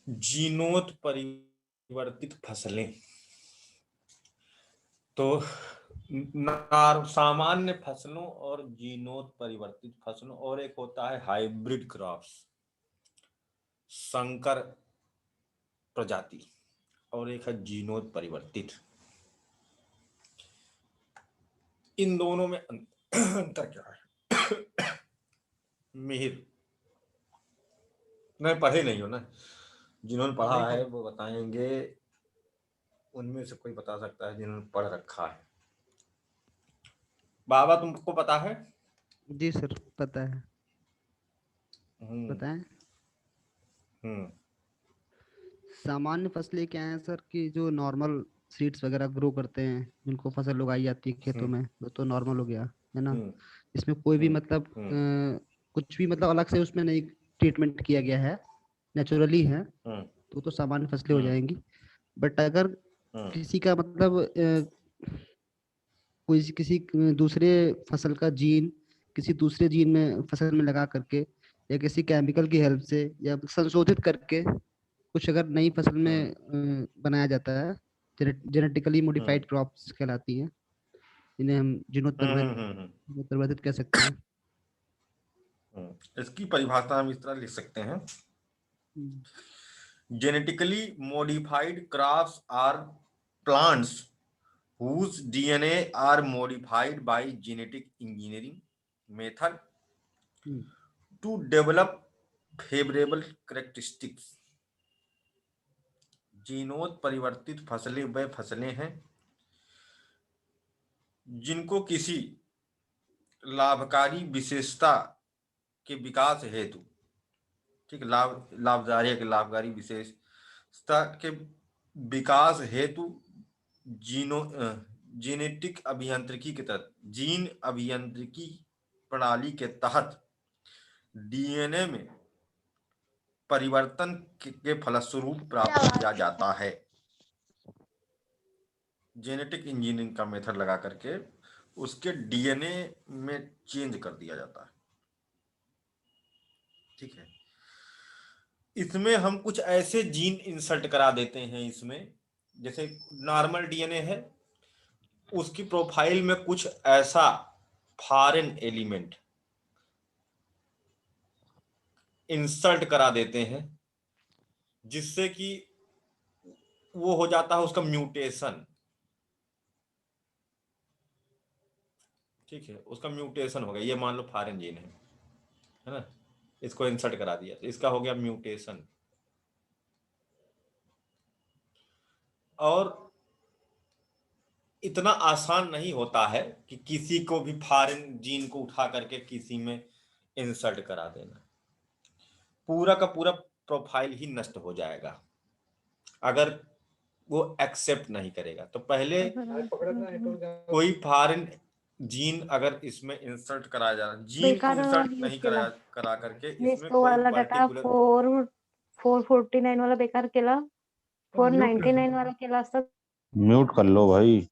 जीनोत परिवर्तित फसलें, तो सामान्य फसलों और जीनोत परिवर्तित फसलों, और एक होता है हाइब्रिड क्रॉप्स, संकर प्रजाति, और एक है जीनोत परिवर्तित। इन दोनों में अंतर क्या है? मिहिर, नहीं पढ़े नहीं हो ना, जिन्होंने पढ़ा है वो बताएंगे, उनमें से कोई बता सकता है जिन्होंने पढ़ रखा है। बाबा तुमको पता है? जी सर पता है। हम्म। बताएं। हम्म। सामान्य फसलें क्या हैं सर कि जो नॉर्मल सीड्स वगैरह ग्रो करते हैं, जिनको फसल उगाई जाती है खेतों हम्म। में, वो तो नॉर्मल हो गया है ना। हम्म। इसमें कोई भी हम्म। मतलब हम्म। कुछ भी मतलब अलग से उसमें नहीं ट्रीटमेंट किया गया है, नेचुरली है, हम्म। तो सामान्य फसलें हो हम्म। जाएंगी। बट अगर हम्म। किसी का मतलब कोई किसी दूसरे फसल का जीन किसी दूसरे जीन में फसल में लगा करके, या किसी केमिकल की हेल्प से, या संशोधित करके कुछ अगर नई फसल हम्म। में बनाया जाता है, जेनेटिकली हम्म। मॉडिफाइड क्रॉप्स कहलाती हैं। इन्हें हम जीनोत्परिवर्तित कह सकते हैं। इसकी परिभाषा हम इस तरह लिख सकते हैं: hmm. Genetically modified crops are plants whose DNA are modified by genetic engineering method hmm. to develop favorable characteristics। जीनोत परिवर्तित फसलें वे फसलें हैं जिनको किसी लाभकारी विशेषता के विकास हेतु, ठीक, लाभकारी विशेषता के विकास हेतु जीनो जेनेटिक अभियांत्रिकी के तहत, जीन अभियांत्रिकी प्रणाली के तहत डीएनए में परिवर्तन के फलस्वरूप प्राप्त किया जाता है। जेनेटिक इंजीनियरिंग का मेथड लगा करके उसके डीएनए में चेंज कर दिया जाता है, ठीक है। इसमें हम कुछ ऐसे जीन इंसर्ट करा देते हैं इसमें, जैसे नॉर्मल डीएनए है, उसकी प्रोफाइल में कुछ ऐसा फॉरेन एलिमेंट इंसर्ट करा देते हैं जिससे कि वो हो जाता है उसका म्यूटेशन, ठीक है, उसका म्यूटेशन हो गया। ये मान लो फॉरेन जीन है ना, इसको इंसर्ट करा दिया तो इसका हो गया म्यूटेशन। और इतना आसान नहीं होता है कि किसी को भी फॉरेन जीन को उठा करके किसी में इंसर्ट करा देना, पूरा का पूरा प्रोफाइल ही नष्ट हो जाएगा अगर वो एक्सेप्ट नहीं करेगा। तो पहले कोई फॉरेन जीन अगर इसमें इंसर्ट कराया जा रहा, जीन बेकार इंसर्ट यूज नहीं केला करा करके इसमें नेस्को कोई वाला डाटा पर्टिकुलर, 449 वाला बेकार केला, 499 वाला केला असता। म्यूट कर लो भाई।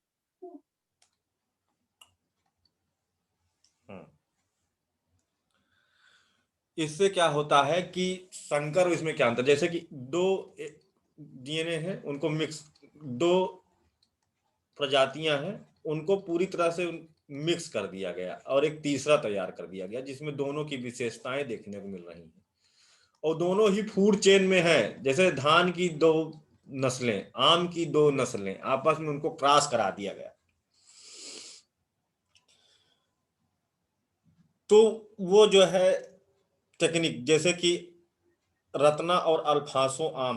इससे क्या होता है कि संकर इसमें क्या अंतर, जैसे कि दो डीएनए है, उनको मिक्स, दो प्रजातियां हैं, उनको पूरी तरह से मिक्स कर दिया गया और एक तीसरा तैयार कर दिया गया जिसमें दोनों की विशेषताएं देखने को मिल रही हैं और दोनों ही फूड चेन में है। जैसे धान की दो नस्लें, आम की दो नस्लें, आपस में उनको क्रॉस करा दिया गया, तो वो जो है टेक्निक, जैसे कि रत्ना और अल्फांसो आम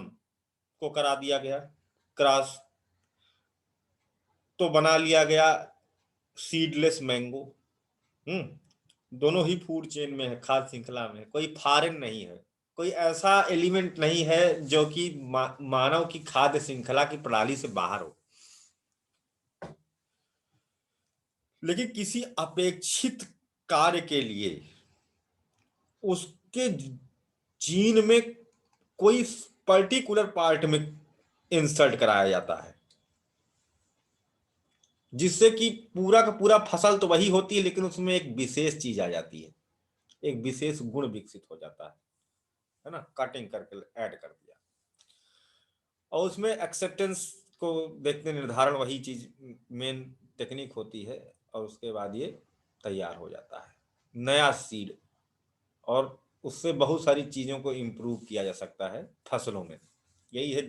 को करा दिया गया क्रॉस, तो बना लिया गया सीडलेस मैंगो। दोनों ही फूड चेन में है, खाद्य श्रृंखला में, कोई फॉरेन नहीं है, कोई ऐसा एलिमेंट नहीं है जो कि मानव की खाद्य श्रृंखला की प्रणाली से बाहर हो। लेकिन किसी अपेक्षित कार्य के लिए उसके जीन में कोई पर्टिकुलर पार्ट में इंसर्ट कराया जाता है जिससे कि पूरा का पूरा फसल तो वही होती है लेकिन उसमें एक विशेष चीज आ जाती है, एक विशेष गुण विकसित हो जाता है ना, कटिंग करके ऐड कर दिया। और उसमें एक्सेप्टेंस को देखते निर्धारण वही चीज मेन टेक्निक होती है, और उसके बाद ये तैयार हो जाता है नया सीड, और उससे बहुत सारी चीजों को इम्प्रूव किया जा सकता है फसलों में। यही है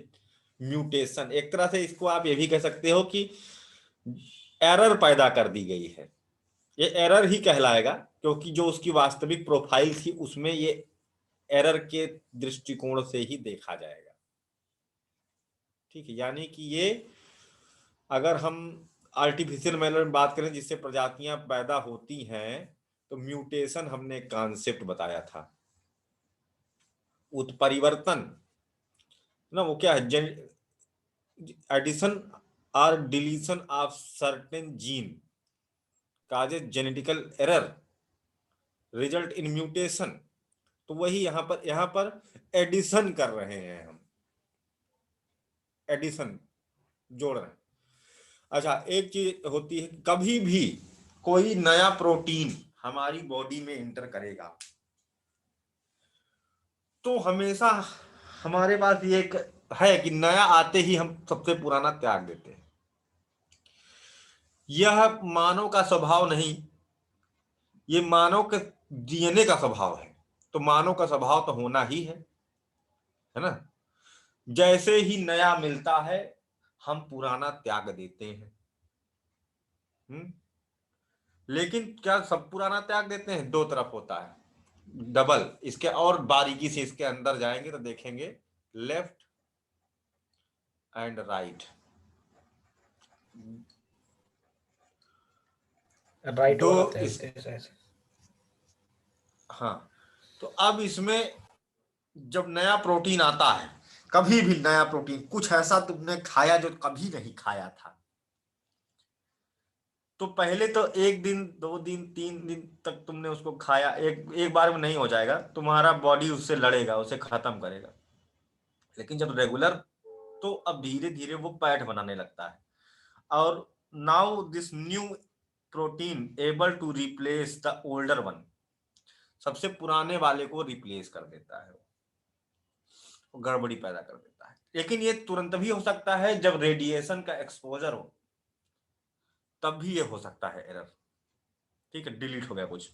म्यूटेशन। एक तरह से इसको आप ये भी कह सकते हो कि एरर पैदा कर दी गई है, ये एरर ही कहलाएगा, क्योंकि जो उसकी वास्तविक प्रोफाइल थी उसमें ये एरर के दृष्टिकोण से ही देखा जाएगा। ठीक है, यानी कि ये अगर हम आर्टिफिशियल मैनर में बात करें जिससे प्रजातियां पैदा होती हैं, तो म्यूटेशन हमने कॉन्सेप्ट बताया था। उत्परिवर्तन ना, वो क्या है, एडिशन और deletion of certain gene causes genetical error result in mutation. तो वही यहां पर एडिशन कर रहे हैं हम, एडिशन जोड़ रहे हैं। अच्छा, एक चीज होती है, कभी भी कोई नया प्रोटीन हमारी बॉडी में इंटर करेगा तो हमेशा हमारे पास ये एक है कि नया आते ही हम सबसे पुराना त्याग देते हैं। यह मानव का स्वभाव नहीं, ये मानव के डीएनए का स्वभाव है। तो मानव का स्वभाव तो होना ही है ना। जैसे ही नया मिलता है हम पुराना त्याग देते हैं। लेकिन क्या सब पुराना त्याग देते हैं? दो तरफ होता है, डबल। इसके और बारीकी से इसके अंदर जाएंगे तो देखेंगे लेफ्ट एंड राइट। राइट दो वाला इस, ऐसे। हाँ, तो अब इसमें जब नया प्रोटीन आता है, कभी भी नया प्रोटीन, कुछ ऐसा तुमने खाया जो कभी नहीं खाया था, तो पहले तो 1 दिन 2 दिन 3 दिन तक तुमने उसको खाया, एक बार में नहीं हो जाएगा, तुम्हारा बॉडी उससे लड़ेगा, उसे खत्म करेगा। लेकिन जब रेगुलर, तो अब धीरे धीरे वो पैठ बनाने लगता है, और now this new protein able to replace the older one, सबसे पुराने वाले को रिप्लेस कर देता है, वो गड़बड़ी पैदा कर देता है। लेकिन ये तुरंत भी हो सकता है, जब रेडिएशन का एक्सपोजर हो तब भी ये हो सकता है एरर। ठीक है, डिलीट हो गया कुछ,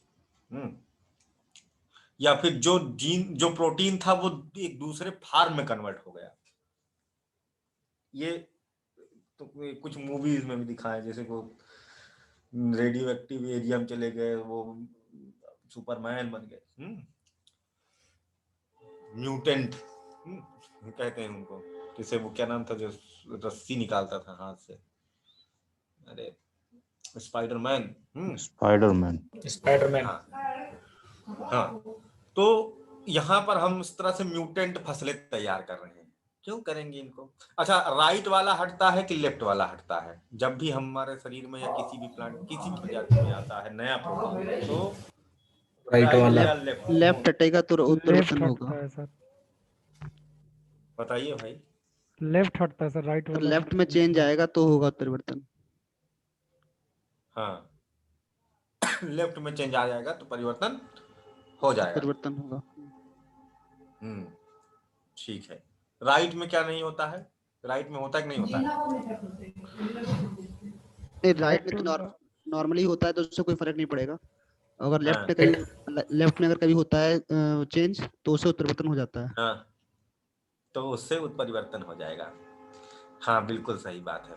या फिर जो जीन, जो प्रोटीन था वो एक दूसरे फार्म में कन्वर्ट हो गया। ये तो कुछ मूवीज में भी दिखाया, जैसे वो रेडियो एक्टिव एरिया में चले गए, वो सुपरमैन बन गए, म्यूटेंट कहते हैं उनको। जैसे वो क्या नाम था जो रस्सी निकालता था हाथ से, अरे स्पाइडरमैन। स्पाइडरमैन। हाँ, तो यहाँ पर हम इस तरह से म्यूटेंट फसलें तैयार कर रहे हैं। क्यों करेंगे इनको? अच्छा, राइट वाला हटता है कि लेफ्ट वाला हटता है? जब भी हमारे शरीर में या किसी भी प्लांट, किसी भी प्रजाति में आता है नया प्रोटीन, तो राइट वाला, या लेफ्ट हटेगा तो उत्परिवर्तन होगा। हटता है सर, बताइए भाई। लेफ्ट हटता है सर, राइट तो वाला लेफ्ट में चेंज आएगा तो होगा उत्परिवर्तन। हाँ, लेफ्ट में चेंज आ जाएगा तो परिवर्तन हो जाएगा, परिवर्तन होगा। ठीक है। राइट में क्या नहीं होता है? राइट में होता है कि नहीं होता है? नहीं, राइट में तो नॉर्मली होता है, तो उससे कोई फर्क नहीं पड़ेगा। अगर लेफ्ट में अगर कभी होता है चेंज, तो उससे उत्परिवर्तन हो जाता है। हाँ, तो उससे उत्परिवर्तन हो जाएगा। हाँ, बिल्कुल सही बात है।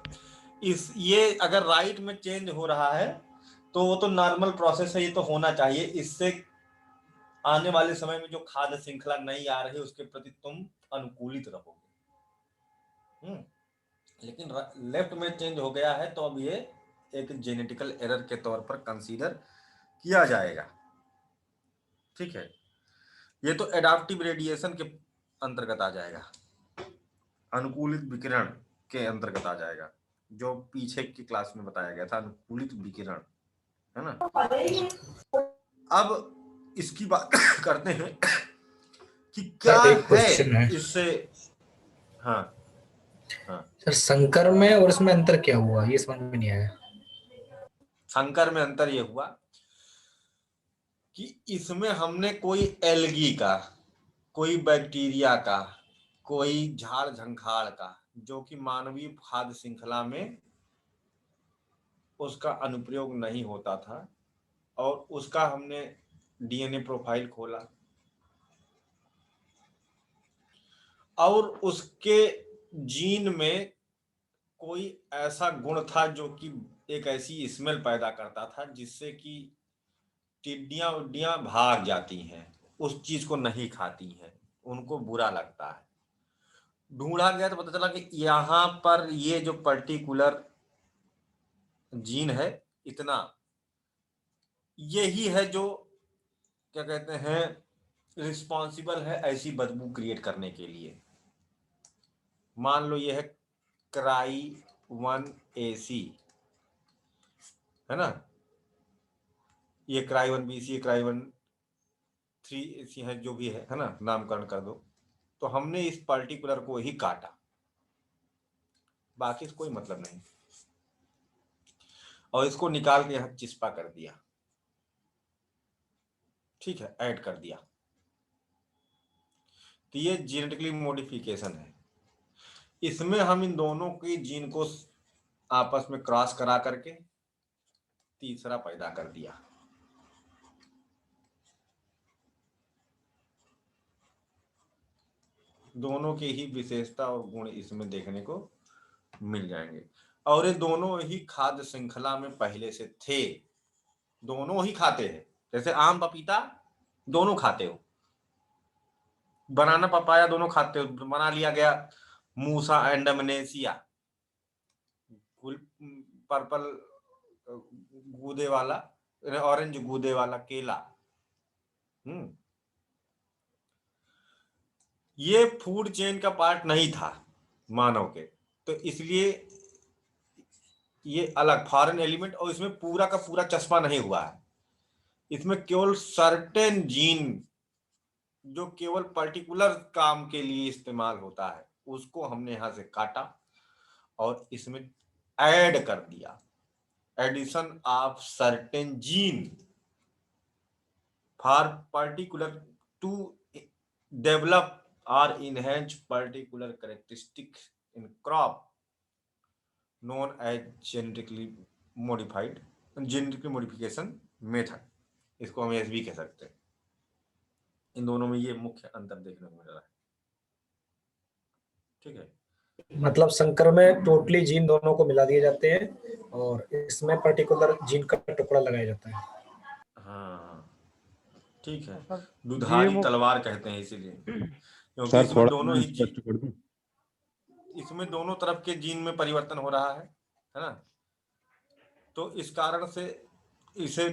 ये अगर राइट में चेंज हो रहा है तो वो तो नॉर्मल प्रोसेस है, ये तो होना चाहिए। इससे आने वाले समय में जो खाद्य श्रृंखला नई आ रही है उसके प्रति तुम अनुकूलित रहोगे। लेकिन लेफ्ट में चेंज हो गया है तो अब ये एक जेनेटिकल एरर के तौर पर कंसीडर किया जाएगा। ठीक है, ये तो एडाप्टिव रेडिएशन के अंतर्गत आ जाएगा, अनुकूलित विकिरण के अंतर्गत आ जाएगा, जो पीछे की क्लास में बताया गया था, अनुकूलित विकिरण, है ना। अब इसकी बात करते हैं कि क्या है इससे। हाँ हाँ सर, संकर में और इसमें अंतर क्या हुआ, ये समझ में नहीं आया। संकर में अंतर ये हुआ कि इसमें हमने कोई एल्गी का, कोई बैक्टीरिया का, कोई झाड़ झंखाड़ का जो कि मानवीय खाद्य श्रृंखला में उसका अनुप्रयोग नहीं होता था, और उसका हमने डीएनए प्रोफाइल खोला और उसके जीन में कोई ऐसा गुण था जो कि एक ऐसी स्मेल पैदा करता था जिससे कि टिड्डियां उड्डियां भाग जाती हैं, उस चीज को नहीं खाती हैं, उनको बुरा लगता है। ढूंढा गया तो पता चला कि यहाँ पर ये जो पर्टिकुलर जीन है, इतना यही है जो क्या कहते हैं रिस्पॉन्सिबल है ऐसी बदबू क्रिएट करने के लिए। मान लो ये है क्राई 1AC, है ना, ये क्राई 1BC, क्राई 1 3AC है, जो भी है ना, नामकरण कर दो। तो हमने इस पर्टिकुलर को ही काटा, बाकी कोई मतलब नहीं, और इसको निकाल के यहां चिस्पा कर दिया, ठीक है, ऐड कर दिया। तो ये जेनेटिकली मॉडिफिकेशन है। इसमें हम इन दोनों की जीन को आपस में क्रॉस करा करके तीसरा पैदा कर दिया। दोनों के ही विशेषता और गुण इसमें देखने को मिल जाएंगे, और ये दोनों ही खाद्य श्रृंखला में पहले से थे, दोनों ही खाते हैं। जैसे आम पपीता दोनों खाते हो, बनाना पपाया दोनों खाते हो, बना लिया गया मूसा एंडमनेसिया, पर्पल गूदे वाला, ऑरेंज गूदे वाला केला। ये फूड चेन का पार्ट नहीं था मानव के, तो इसलिए ये अलग फॉरेन एलिमेंट, और इसमें पूरा का पूरा चश्मा नहीं हुआ है। इसमें केवल सर्टेन जीन जो केवल पर्टिकुलर काम के लिए इस्तेमाल होता है उसको हमने यहां से काटा और इसमें ऐड कर दिया, addition of certain gene for particular to develop or enhance particular characteristics in crop known as genetically modification method। इसको हम एसबी कह सकते हैं। इन दोनों में ये मुख्य अंतर देखने को मिल रहा है, ठीक है। मतलब संकर में टोटली जीन दोनों को मिला दिए जाते हैं और इसमें पर्टिकुलर जीन का टुकड़ा लगाया जाता है। हाँ ठीक है, सर दुधारी जीएमओ तलवार कहते हैं इसीलिए, क्योंकि सर इसमें थोड़ा दोनों मैं ही स्पष्ट कर दूं। इसमें दोनों तरफ के जीन में परिवर्तन हो रहा है ना, तो इस कारण से इसे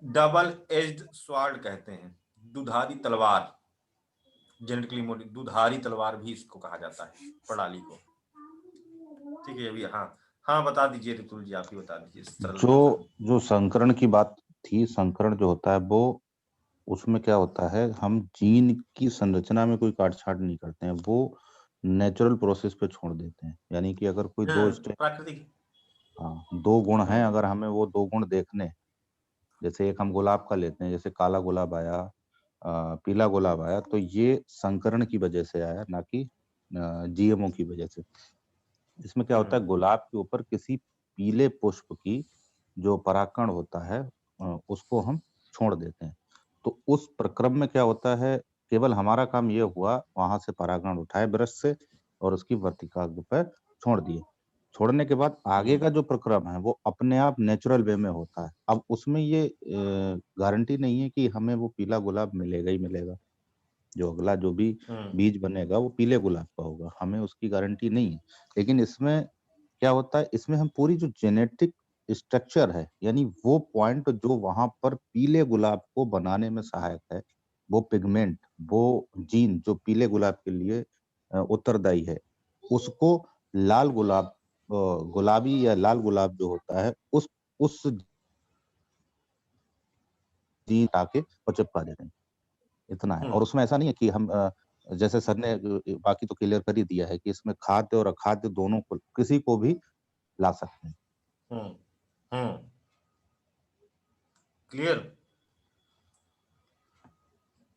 डबल एज्ड स्वार्ड कहते हैं, दुधारी तलवार, जेनेटिकली दुधारी तलवार भी इसको कहा जाता है प्रणाली को, ठीक है। अभी हाँ हाँ बता दीजिए ऋतुल जी, आप ही बता दीजिए सरल भाषा में। जो संकरण की बात थी, संकरण जो होता है वो, उसमें क्या होता है, हम जीन की संरचना में कोई काट छाट नहीं करते हैं, वो नेचुरल प्रोसेस पे छोड़ देते हैं। यानी कि अगर कोई दो प्राकृतिक, हाँ, दो गुण हैं, अगर हमें वो दो गुण देखने, जैसे एक हम गुलाब का लेते हैं, जैसे काला गुलाब आया, पीला गुलाब आया, तो ये संकरण की वजह से आया, ना कि जीएमओ की वजह से। इसमें क्या होता है, गुलाब के ऊपर किसी पीले पुष्प की जो परागकण होता है उसको हम छोड़ देते हैं। तो उस प्रक्रम में क्या होता है, केवल हमारा काम ये हुआ वहां से परागकण उठाए ब्रश से और उसकी वर्तिकाग्र पर छोड़ दिए। छोड़ने के बाद आगे का जो प्रक्रम है वो अपने आप नेचुरल वे में होता है। अब उसमें ये गारंटी नहीं है कि हमें वो पीला गुलाब मिलेगा ही मिलेगा, जो अगला जो भी बीज बनेगा वो पीले गुलाब का होगा, हमें उसकी गारंटी नहीं है। लेकिन इसमें क्या होता है, इसमें हम पूरी जो जेनेटिक स्ट्रक्चर है, यानी वो पॉइंट जो वहां पर पीले गुलाब को बनाने में सहायक है, वो पिगमेंट, वो जीन जो पीले गुलाब के लिए उत्तरदायी है, उसको लाल गुलाब, गुलाबी या लाल गुलाब जो होता है, उस जीन आके और चिपका देते हैं, इतना है। और उसमें ऐसा नहीं है कि हम जैसे सर ने बाकी तो क्लियर कर ही दिया है कि इसमें खाद्य और अखाद्य दोनों को, किसी को भी ला सकते हैं। क्लियर,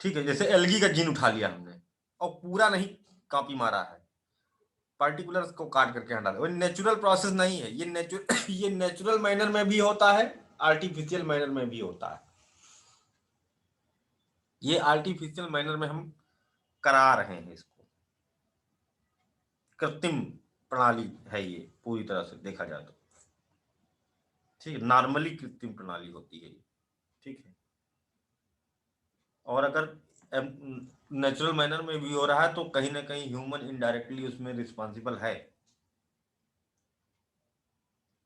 ठीक है। जैसे एलगी का जीन उठा लिया हमने और पूरा नहीं कॉपी मारा है, पार्टिकुलर्स को काट करके हटा दे। वो नेचुरल प्रोसेस नहीं है, ये नेचुरल मैनर में भी होता है, आर्टिफिशियल मैनर में भी होता है। ये आर्टिफिशियल मैनर में हम करा रहे हैं, इसको कृत्रिम प्रणाली है ये, पूरी तरह से देखा जाए तो। ठीक है, नॉर्मली कृत्रिम प्रणाली होती है ये। ठीक है, और अगर नेचुरल मैनर में भी हो रहा है तो कहीं ना कहीं ह्यूमन इनडायरेक्टली उसमें रिस्पॉन्सिबल है।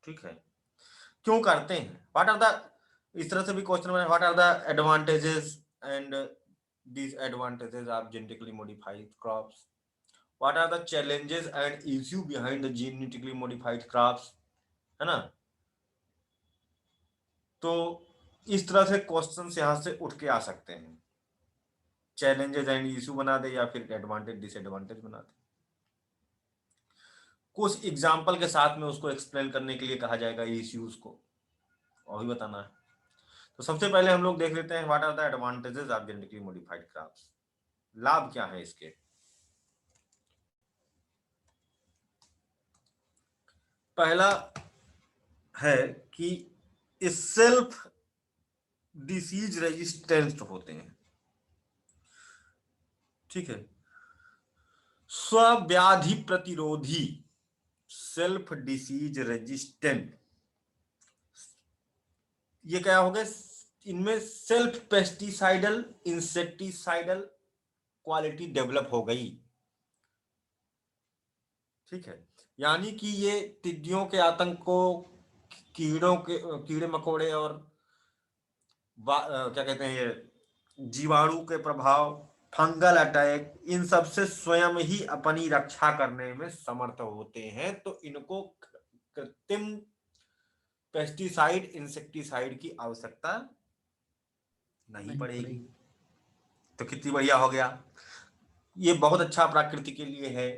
ठीक है, क्यों करते हैं, व्हाट आर द, इस तरह से भी क्वेश्चन में what are the advantages and disadvantages of genetically modified crops, what are the challenges and issue behind the genetically modified crops, है ना। तो इस तरह से क्वेश्चन यहां से उठ के आ सकते हैं, चैलेंजेस एंड इश्यू बना दे या फिर एडवांटेज डिसएडवांटेज बना दे। कुछ एग्जाम्पल के साथ में उसको एक्सप्लेन करने के लिए कहा जाएगा इश्यूज को, और भी बताना है। तो सबसे पहले हम लोग देख लेते हैं what are the advantages of genetically modified crops, लाभ क्या है इसके। पहला है कि सेल्फ डिसीज रेजिस्टेंट होते हैं। ठीक है, स्वव्याधि प्रतिरोधी, सेल्फ डिसीज रेजिस्टेंट, ये क्या हो गया, इनमें self pesticidal insecticidal quality develop हो गई। ठीक है, यानी कि ये टिड्डियों के आतंक को, कीड़े मकोड़े और क्या कहते हैं ये जीवाणु के प्रभाव, फंगल अटैक, इन सब से स्वयं ही अपनी रक्षा करने में समर्थ होते हैं। तो इनको कृत्रिम पेस्टिसाइड इंसेक्टिसाइड की आवश्यकता नहीं पड़ेगी। तो कितनी बढ़िया हो गया, ये बहुत अच्छा प्रकृति के लिए है।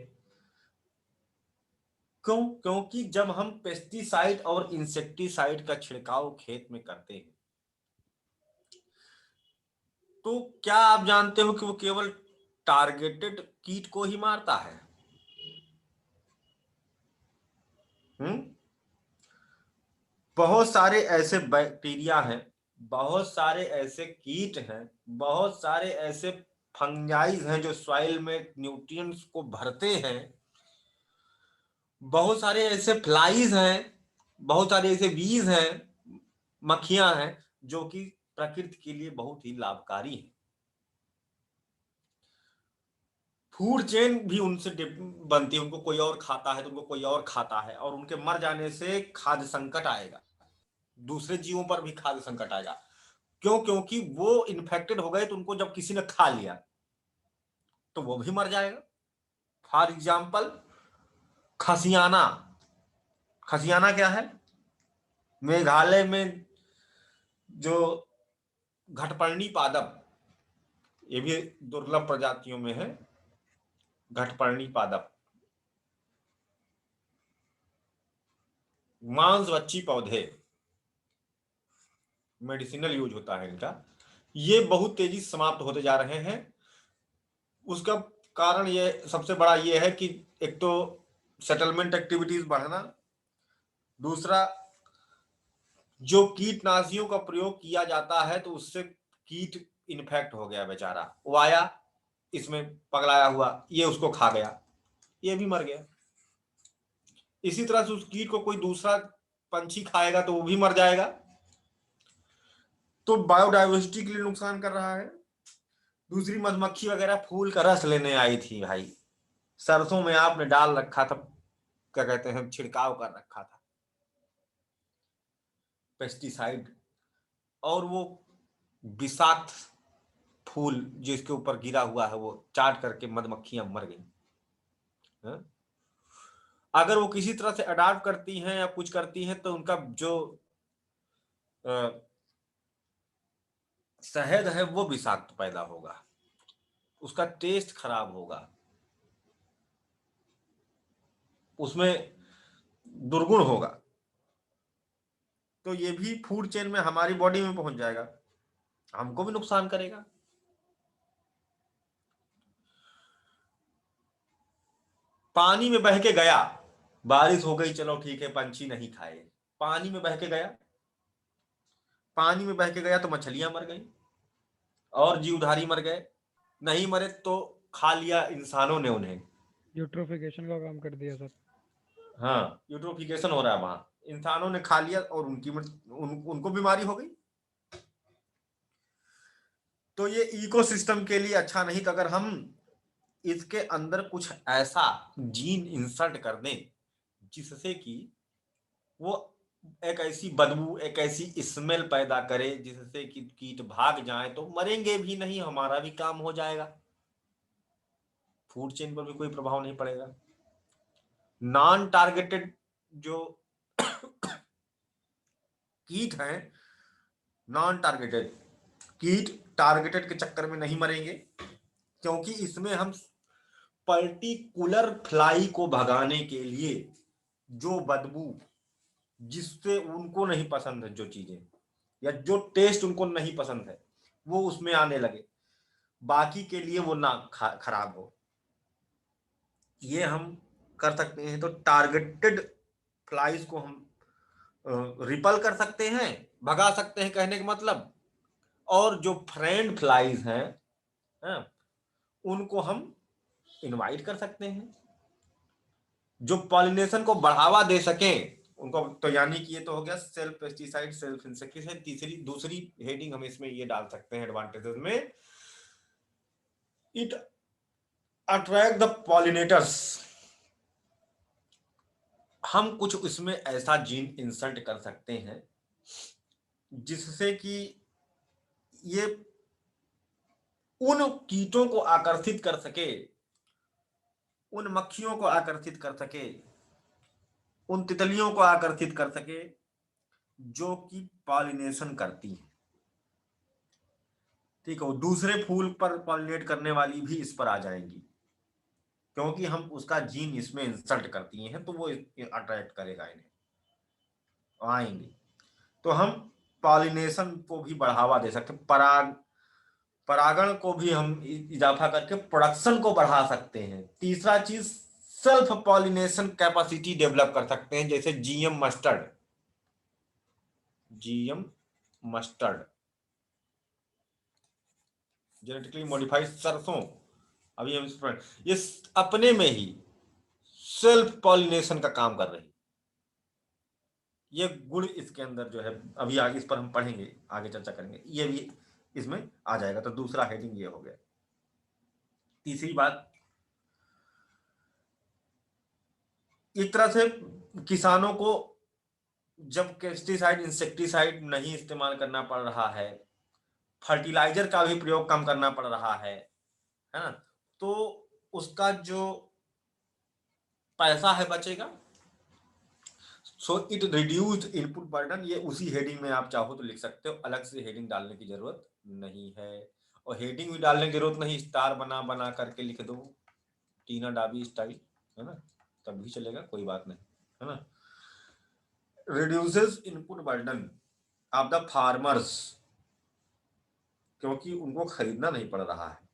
क्यों? क्योंकि जब हम पेस्टिसाइड और इंसेक्टिसाइड का छिड़काव खेत में करते हैं तो क्या आप जानते हो कि वो केवल टारगेटेड कीट को ही मारता है? बहुत सारे ऐसे बैक्टीरिया हैं, बहुत सारे ऐसे कीट हैं, बहुत सारे ऐसे फंगाइज हैं जो सॉइल में न्यूट्रिएंट्स को भरते हैं, बहुत सारे ऐसे फ्लाइज हैं, बहुत सारे ऐसे बीज हैं, मक्खियां हैं, जो कि प्रकृति के लिए बहुत ही लाभकारी हैं। फूड चेन भी उनसे बनती है, उनको कोई और खाता है तो उनको कोई और खाता है, और उनके मर जाने से खाद्य संकट आएगा, दूसरे जीवों पर भी खाद्य संकट आएगा। क्यों? क्योंकि वो इन्फेक्टेड हो गए तो उनको जब किसी ने खा लिया तो वो भी मर जाएगा। फॉर एग्जाम्पल खसियाना, खसियाना क्या है, मेघालय में जो घटपर्णी पादप, ये भी दुर्लभ प्रजातियों में है, घटपर्णी पादप मांसभक्षी पौधे, मेडिसिनल यूज होता है इनका, ये बहुत तेजी से समाप्त होते जा रहे हैं। उसका कारण ये सबसे बड़ा ये है कि एक तो सेटलमेंट एक्टिविटीज बढ़ना, दूसरा जो कीटनाशियों का प्रयोग किया जाता है तो उससे कीट इन्फेक्ट हो गया बेचारा, वो आया इसमें पगलाया हुआ, ये उसको खा गया, ये भी मर गया। इसी तरह से उस कीट को कोई दूसरा पंछी खाएगा तो वो भी मर जाएगा। तो बायोडाइवर्सिटी के लिए नुकसान कर रहा है। दूसरी मधुमक्खी वगैरह फूल का रस लेने आई थी भाई, सरसों में आपने डाल रखा था, क्या कहते हैं, छिड़काव कर रखा था पेस्टिसाइड, और वो विषाक्त फूल जिसके ऊपर गिरा हुआ है वो चाट करके मधुमक्खियां मर गई। अगर वो किसी तरह से अडॉप्ट करती हैं या कुछ करती हैं तो उनका जो शहद है वो विषाक्त पैदा होगा, उसका टेस्ट खराब होगा, उसमें दुर्गुण होगा। तो ये भी फूड चेन में हमारी बॉडी में पहुंच जाएगा, हमको भी नुकसान करेगा। पानी में बह के गया, बारिश हो गई, चलो ठीक है, पंछी नहीं खाए। पानी में बह के गया, पानी में बह के गया तो मछलियां मर गई और जीवधारी मर गए। नहीं मरे तो खा लिया इंसानों ने उन्हें। यूट्रोफिकेशन का काम कर दिया सर। हाँ, यूट्रोफिकेशन हो रहा है वहां, इंसानों ने खा लिया और उनको बीमारी हो गई। तो ये इकोसिस्टम के लिए अच्छा नहीं। तो अगर हम इसके अंदर कुछ ऐसा जीन इंसर्ट कर दें जिससे कि वो एक ऐसी बदबू, एक ऐसी स्मेल पैदा करे जिससे कि कीट भाग जाए, तो मरेंगे भी नहीं, हमारा भी काम हो जाएगा, फूड चेन पर भी कोई प्रभाव नहीं पड़ेगा। नॉन टारगेटेड जो कीट हैं, नॉन टारगेटेड कीट टारगेटेड के चक्कर में नहीं मरेंगे, क्योंकि इसमें हम पर्टिकुलर फ्लाई को भगाने के लिए जो बदबू, जिससे उनको नहीं पसंद है जो चीजें, या जो टेस्ट उनको नहीं पसंद है, वो उसमें आने लगे, बाकी के लिए वो ना खराब हो, ये हम कर सकते हैं। तो टारगेटेड फ्लाइज को हम रिपल कर सकते हैं, भगा सकते हैं कहने का मतलब। और जो फ्रेंड फ्लाइज हैं, उनको हम इनवाइट कर सकते हैं, जो पॉलिनेशन को बढ़ावा दे सकें उनको। तो यानी कि ये तो हो गया सेल्फ पेस्टिसाइड, सेल्फ इंसेक्टिसाइड। दूसरी हेडिंग हम इसमें ये डाल सकते हैं एडवांटेजेस में, इट अट्रैक्ट द पॉलिनेटर्स। हम कुछ इसमें ऐसा जीन इंसर्ट कर सकते हैं जिससे कि ये उन कीटों को आकर्षित कर सके, उन मक्खियों को आकर्षित कर सके, उन तितलियों को आकर्षित कर सके जो कि पॉलिनेशन करती है। ठीक है, वो दूसरे फूल पर पॉलिनेट करने वाली भी इस पर आ जाएंगी, क्योंकि हम उसका जीन इसमें इंसर्ट करती हैं, तो वो अट्रैक्ट करेगा इन्हें, आएंगे। तो हम पॉलिनेशन को भी बढ़ावा दे सकते हैं, परागण को भी हम इजाफा करके प्रोडक्शन को बढ़ा सकते हैं। तीसरा चीज, सेल्फ पॉलिनेशन कैपेसिटी डेवलप कर सकते हैं, जैसे जीएम मस्टर्ड, जेनेटिकली मॉडिफाइड सरसों, अभी हम ये अपने में ही सेल्फ पॉलिनेशन का काम कर रही है। ये गुण इसके अंदर जो है, अभी आगे इस पर हम पढ़ेंगे, आगे चर्चा करेंगे, ये भी इसमें आ जाएगा। तो दूसरा हेडिंग ये हो गया। तीसरी बात, एक तरह से किसानों को जब पेस्टिसाइड इंसेक्टिसाइड नहीं इस्तेमाल करना पड़ रहा है, फर्टिलाइजर का भी प्रयोग कम करना पड़ रहा है ना, तो उसका जो पैसा है बचेगा। So it reduced input burden. ये उसी हेडिंग में आप चाहो तो लिख सकते हो, अलग से हेडिंग डालने की जरूरत नहीं है। और हेडिंग भी डालने की जरूरत नहीं, स्टार बना बना करके लिख दो, टीना डाबी स्टाइल, है ना, तब भी चलेगा, कोई बात नहीं, है ना। Reduces input burden of the farmers, क्योंकि उनको खरीदना नहीं पड़ रहा है।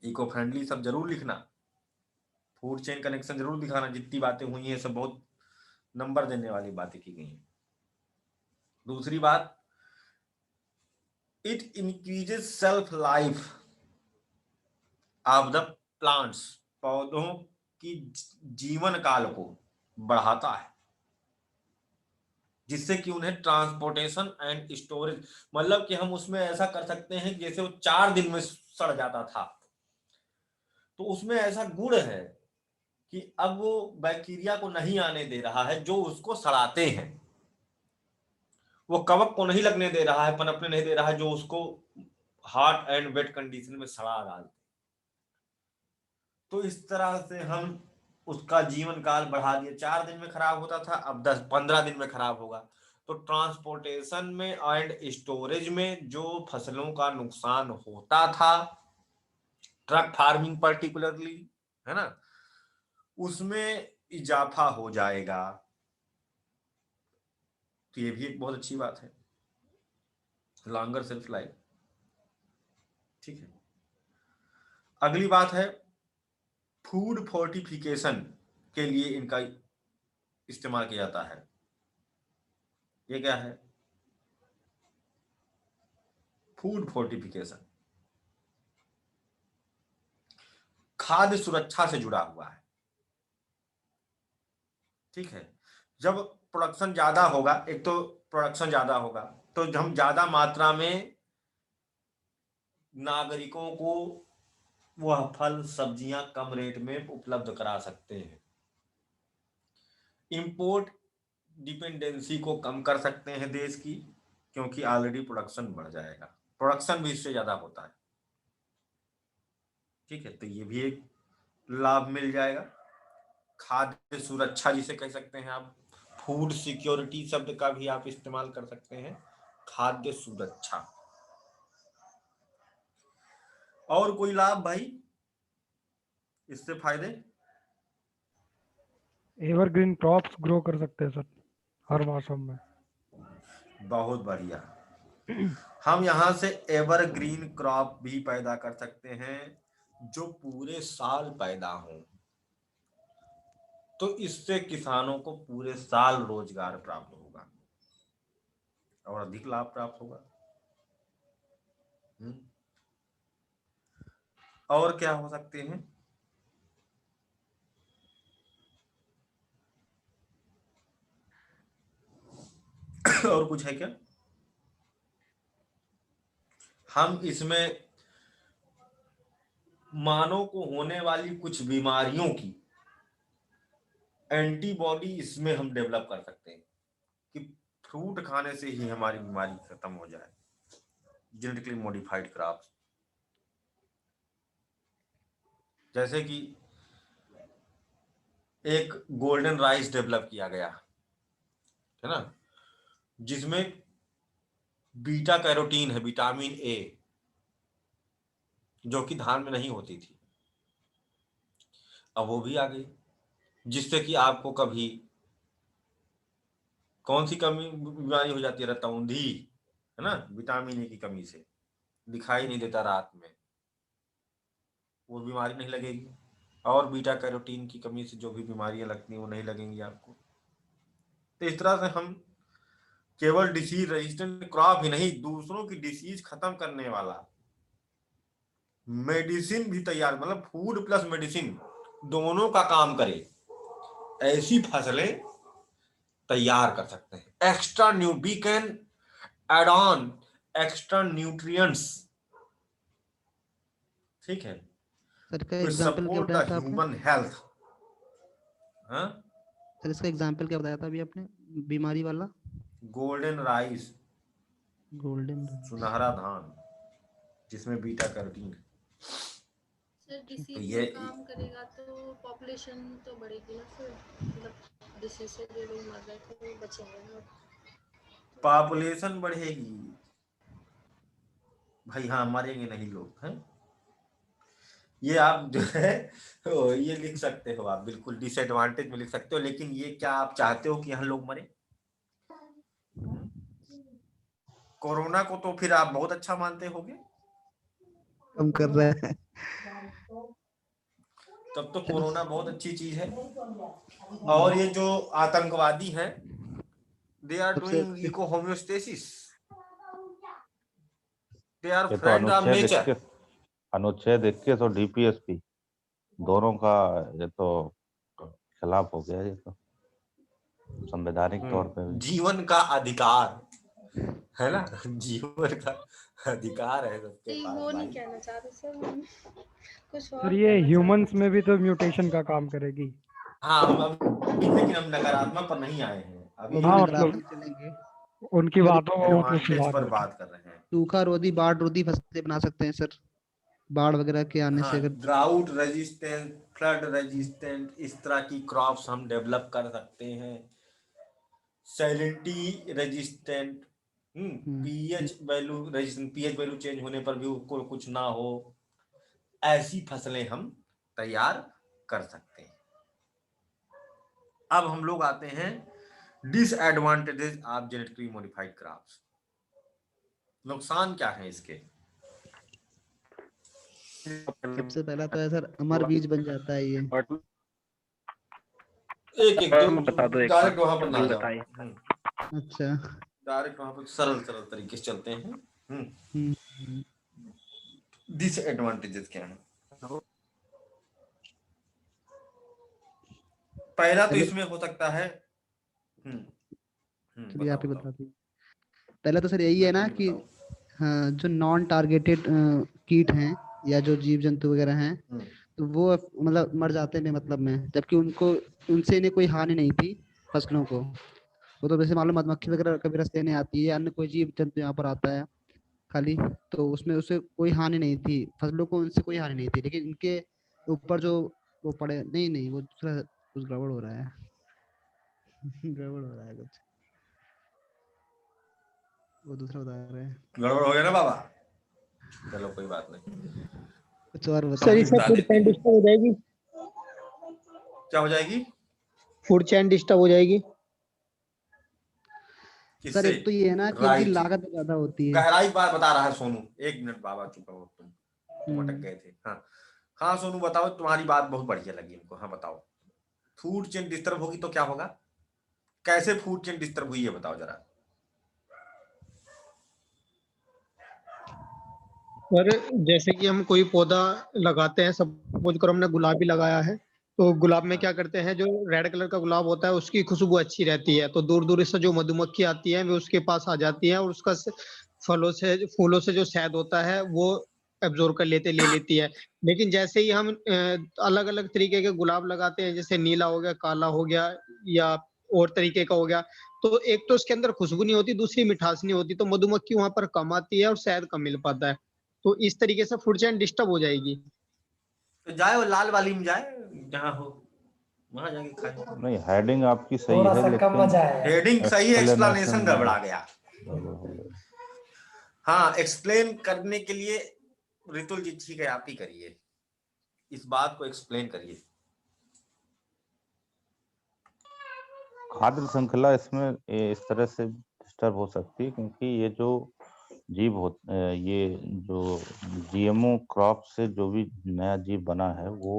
इको फ्रेंडली सब जरूर लिखना, फूड चेन कनेक्शन जरूर दिखाना, जितनी बातें हुई हैं सब बहुत नंबर देने वाली बातें की गई हैं। दूसरी बात, it increases self life of the plants, पौधों की जीवन काल को बढ़ाता है, जिससे कि उन्हें ट्रांसपोर्टेशन एंड स्टोरेज, मतलब कि हम उसमें ऐसा कर सकते हैं जैसे वो 4 दिन में सड़ जाता था, तो उसमें ऐसा गुण है कि अब वो बैक्टीरिया को नहीं आने दे रहा है जो उसको सड़ाते हैं, वो कवक को नहीं लगने दे रहा है, पनपने नहीं दे रहा है जो उसको हॉट एंड वेट कंडीशन में सड़ा डालते। तो इस तरह से हम उसका जीवन काल बढ़ा दिया। 4 दिन में खराब होता था, अब 10-15 दिन में खराब होगा। तो ट्रांसपोर्टेशन में एंड स्टोरेज में जो फसलों का नुकसान होता था, ट्रक फार्मिंग पर्टिकुलरली, है ना, उसमें इजाफा हो जाएगा। तो ये भी एक बहुत अच्छी बात है, लॉन्गर सेल्फ लाइफ। ठीक है, अगली बात है फूड फोर्टिफिकेशन के लिए इनका इस्तेमाल किया जाता है। ये क्या है? फूड फोर्टिफिकेशन खाद्य सुरक्षा से जुड़ा हुआ है। ठीक है, जब प्रोडक्शन ज्यादा होगा, एक तो प्रोडक्शन ज्यादा होगा तो हम ज्यादा मात्रा में नागरिकों को वह फल सब्जियां कम रेट में उपलब्ध करा सकते हैं। इंपोर्ट डिपेंडेंसी को कम कर सकते हैं देश की, क्योंकि ऑलरेडी प्रोडक्शन बढ़ जाएगा, प्रोडक्शन भी इससे ज्यादा होता है। ठीक है, तो ये भी एक लाभ मिल जाएगा। खाद्य सुरक्षा जिसे कह सकते हैं आप, फूड सिक्योरिटी शब्द का भी आप इस्तेमाल कर सकते हैं, खाद्य सुरक्षा। और कोई लाभ भाई इससे फायदे? एवरग्रीन क्रॉप्स ग्रो कर सकते हैं सर हर मौसम में। बहुत बढ़िया। हम यहां से एवरग्रीन क्रॉप भी पैदा कर सकते हैं जो पूरे साल पैदा हो, तो इससे किसानों को पूरे साल रोजगार प्राप्त होगा और अधिक लाभ प्राप्त होगा। और क्या हो सकते हैं? और कुछ है क्या? हम इसमें मानव को होने वाली कुछ बीमारियों की एंटीबॉडी इसमें हम डेवलप कर सकते हैं कि फ्रूट खाने से ही हमारी बीमारी खत्म हो जाए। जेनेटिकली मॉडिफाइड क्रॉप्स, जैसे कि एक गोल्डन राइस डेवलप किया गया है ना, जिसमें बीटा कैरोटीन है, विटामिन ए, जो कि धान में नहीं होती थी, अब वो भी आ गई, जिससे कि आपको कभी कौन सी कमी बीमारी हो जाती है, रतौंधी है ना, विटामिन ए की कमी से दिखाई नहीं देता रात में, वो बीमारी नहीं लगेगी। और बीटा कैरोटीन की कमी से जो भी बीमारियां लगती हैं वो नहीं लगेंगी आपको। तो इस तरह से हम केवल डिसीज रेजिस्टेंट क्रॉप ही नहीं, दूसरों की डिसीज खत्म करने वाला मेडिसिन भी तैयार, मतलब फूड प्लस मेडिसिन दोनों का काम करे, ऐसी फसलें तैयार कर सकते हैं। Extra we can add on extra nutrients. ठीक है, सर का टू एग्जांपल क्या सपोर्ट बताया द था आपने? Human health. हाँ, सर इसका एग्जांपल क्या बताया था अभी आपने बीमारी वाला? Golden rice, golden. सुनहरा धान, जिसमें बीटा कैरोटीन है। सर डिसीज ये में काम करेगा तो पॉपुलेशन तो बढ़ेगी ना फिर, मतलब डिसीज से जो लोग मर रहे थे वो बचेंगे ना। पॉपुलेशन बढ़ेगी भाई, हाँ, मरेंगे नहीं लोग हैं। ये आप जो है ये लिख सकते हो आप, बिल्कुल डिसएडवांटेज में लिख सकते हो, लेकिन ये क्या आप चाहते हो कि यहाँ लोग मरे? कोरोना को तो फिर आप बहुत अच्छा मानते होगे, कम कर रहा है। तब तो कोरोना बहुत अच्छी चीज है। और ये जो आतंकवादी हैं, they are doing eco homeostasis, they are ये तो फ्रेंड ऑफ नेचर। अनुच्छेद 21 और डीपीएसपी दोनों का ये तो खिलाफ हो गया, ये तो संवैधानिक तौर पे भी। जीवन का अधिकार है ना, जीवन का अधिकार है सबके नहीं पास वो नहीं भाई। कहना चाह रहे सर हम, कुछ और सर ये कहना चाह ह्यूमंस में भी तो म्यूटेशन का काम करेगी। हाँ, लेकिन हम नकारात्मक पर नहीं आए हैं अभी, वो हाँ, भी मतलब नकारात्मक चलेंगे। उनकी बातों को तो एडवांटेज सुधार पर है। बात कर रहे हैं। सूखा रोधी बाढ़ रोधी फसलें बना सकते हैं सर, बाढ़ वगैरह के आने हाँ, से अगर। ड्राउट रेजिस्टेंट, फ्लड रेजिस्टेंट, इस तरह की क्रॉप्स हम डेवलप कर सकते हैं। Salinity resistant, pH value resistant, pH value change होने पर भी उसको कुछ ना हो, ऐसी फसलें हम तैयार कर सकते हैं। अब हम लोग आते हैं disadvantages of genetically modified crops. नुकसान क्या है इसके? सबसे पहला तो है सर अमर बीज बन जाता है ये। एक एक मैं बता दो एक डायरेक्ट वहां पर ना बिल जाओ, बताइए। अच्छा। डायरेक्ट वहां पर सरल सरल तरीके से चलते हैं। हम्म। डिसएडवांटेजेस क्या है? पहला तो पहले इसमें हो सकता है। चलिए बताओ आप ही बताओ। बता दीजिए। पहला तो सर यही है तुम ना ही कि बताओ। हाँ, जो नॉन टारगेटेड कीट हैं या जो जीव जंतु वगैरह हैं, तो वो मतलब मर जाते हैं मतलब में, जबकि उनको उनसे इन्हें कोई हानि नहीं थी फसलों को। वो तो वैसे मालूम मधुमक्खी वगैरह कभी रस लेने आती है, अन्य कोई जीव जंतु यहाँ पर आता है खाली, तो उसमें उससे कोई हानि नहीं थी, फसलों को उनसे कोई हानि नहीं थी। लेकिन इनके ऊपर जो वो पड़े, नहीं नहीं वो दूसरा कुछ गड़बड़ हो रहा है। गड़बड़ हो रहा है कुछ, वो दूसरा बता रहे हैं। गड़बड़ हो गया ना बाबा? चलो कोई बात नहीं, कुछ और बता सर रहे इससे बता हैं। फूड देते चैन हैं। डिस्टर्ब हो जाएगी, क्या हो जाएगी? फूड चैन डिस्टर्ब हो जाएगी। सर किससे? एक तो ये है ना कि इनकी राइट। लागत ज्यादा होती है। गहराई बात बता रहा है सोनू। एक मिनट बाबा, चुप रहो, तुम अटक हम्म। गए थे। हाँ हाँ सोनू बताओ, तुम्हारी बात बहुत बढ़िया लगी हमको। हाँ बताओ, फूड चेन डिस्टर्ब होगी तो क्या होगा? कैसे फूड चेन डिस्टर्ब हुई है बताओ जरा। और जैसे कि हम कोई पौधा लगाते हैं, सपोज करो हमने गुलाब भी लगाया है, तो गुलाब में क्या करते हैं, जो रेड कलर का गुलाब होता है उसकी खुशबू अच्छी रहती है, तो दूर दूर से जो मधुमक्खी आती है वो उसके पास आ जाती है और उसका फूलों से जो शहद होता है वो एब्जॉर्ब कर ले लेती है। लेकिन जैसे ही हम अलग अलग तरीके के गुलाब लगाते हैं, जैसे नीला हो गया, काला हो गया, या और तरीके का हो गया, तो एक तो उसके अंदर खुशबू नहीं होती, दूसरी मिठास नहीं होती, तो मधुमक्खी वहां पर कम आती है और शहद कम मिल पाता है। तो इस तरीके से फूड चेन डिस्टर्ब हो जाएगी। तो जाए वो लाल वाली में जाए, जहां हो वहां जाके खाए। नहीं, हेडिंग आपकी सही थोड़ा है सा कम लेकिन मजा आया। हेडिंग सही है, एक्सप्लेनेशन एक्सप्लेनेशन में गड़बड़ा गया। गड़बड़ हो गई। हाँ एक्सप्लेन करने के लिए रितुल जी ठीक है, आप ही करिए, इस बात को एक्सप्लेन करिए। खाद्य श्रृंखला इसमें इस तरह से डिस्टर्ब हो सकती है क्योंकि ये जो जीव हो ये जो जीएमओ क्रॉप से जो भी नया जीव बना है वो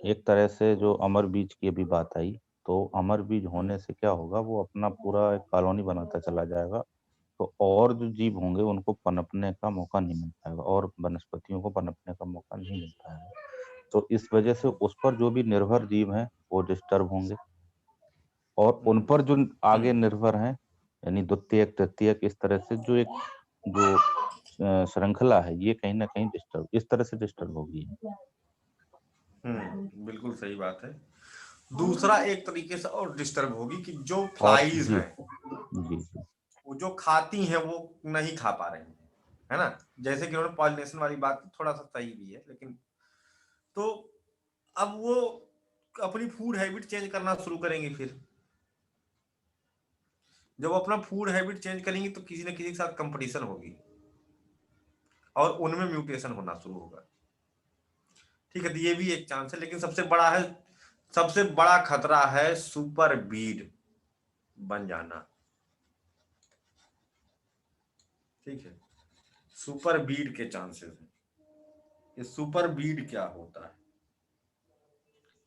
एक तरह से जो अमर बीज की अभी बात आई, तो अमर बीज होने से क्या होगा, वो अपना पूरा एक कॉलोनी बनाता चला जाएगा, तो और जो जीव होंगे उनको पनपने का मौका नहीं मिल पाएगा और वनस्पतियों को पनपने का मौका नहीं मिल पाएगा। तो इस वजह से उस पर जो भी निर्भर जीव हैं वो डिस्टर्ब होंगे और उन पर जो आगे निर्भर हैं यानी द्वितीयक तृतीयक इस तरह से जो एक जो श्रृंखला है ये कहीं ना कहीं डिस्टर्ब इस तरह से डिस्टर्ब होगी। बिल्कुल सही बात है। दूसरा एक तरीके से और डिस्टर्ब होगी कि जो और फ्लाइज जी हैं जी जी वो जो खाती हैं वो नहीं खा पा रही हैं, है ना? जैसे कि उन्होंने पॉलिनेशन वाली बात थोड़ा सा सही भी है, लेकिन तो अब वो अपनी फूड हैबिट चेंज करना शुरू करेंगे। फिर जब अपना फूड हैबिट चेंज करेंगे तो किसी न किसी के साथ कंपटीशन होगी और उनमें म्यूटेशन होना शुरू होगा। ठीक है, तो ये भी एक चांस है, लेकिन सबसे बड़ा खतरा है सुपर बीड बन जाना। ठीक है, सुपर बीड के चांसेस हैं। ये सुपर बीड क्या होता है?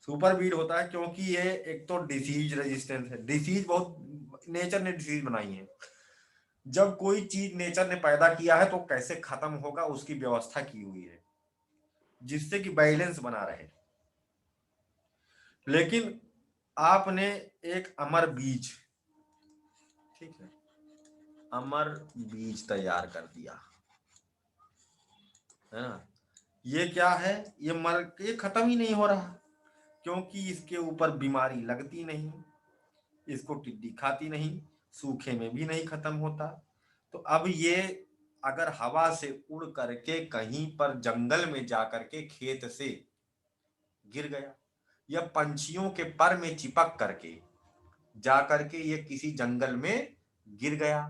सुपर बीड होता है क्योंकि ये एक तो डिसीज रेजिस्टेंस है। डिसीज बहुत नेचर ने डिसीज बनाई है। जब कोई चीज नेचर ने पैदा किया है तो कैसे खत्म होगा उसकी व्यवस्था की हुई है जिससे कि बैलेंस बना रहे। लेकिन आपने एक अमर बीज, ठीक है, अमर बीज तैयार कर दिया है ना? ये क्या है? ये खत्म ही नहीं हो रहा क्योंकि इसके ऊपर बीमारी लगती नहीं, इसको टिड्डी खाती नहीं, सूखे में भी नहीं खत्म होता। तो अब ये अगर हवा से उड़ करके कहीं पर जंगल में जाकर के खेत से गिर गया या पंछियों के पर में चिपक करके जा करके ये किसी जंगल में गिर गया,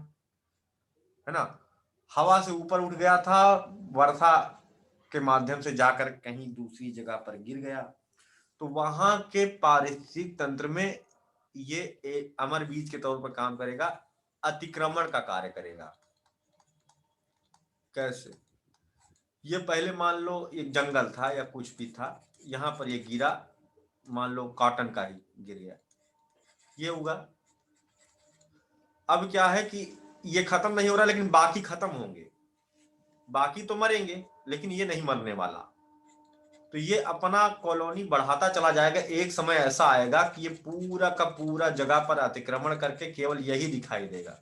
है ना? हवा से ऊपर उठ गया था, वर्षा के माध्यम से जाकर कहीं दूसरी जगह पर गिर गया, तो वहां के पारिस्थितिक तंत्र में ये एक अमर बीज के तौर पर काम करेगा, अतिक्रमण का कार्य करेगा। कैसे? ये पहले मान लो एक जंगल था या कुछ भी था, यहाँ पर ये गिरा, मान लो कॉटन का ही गिर गया, ये उगा। अब क्या है कि ये खत्म नहीं हो रहा, लेकिन बाकी खत्म होंगे, बाकी तो मरेंगे लेकिन ये नहीं मरने वाला। तो ये अपना कॉलोनी बढ़ाता चला जाएगा। एक समय ऐसा आएगा कि ये पूरा का पूरा जगह पर अतिक्रमण करके केवल यही दिखाई देगा,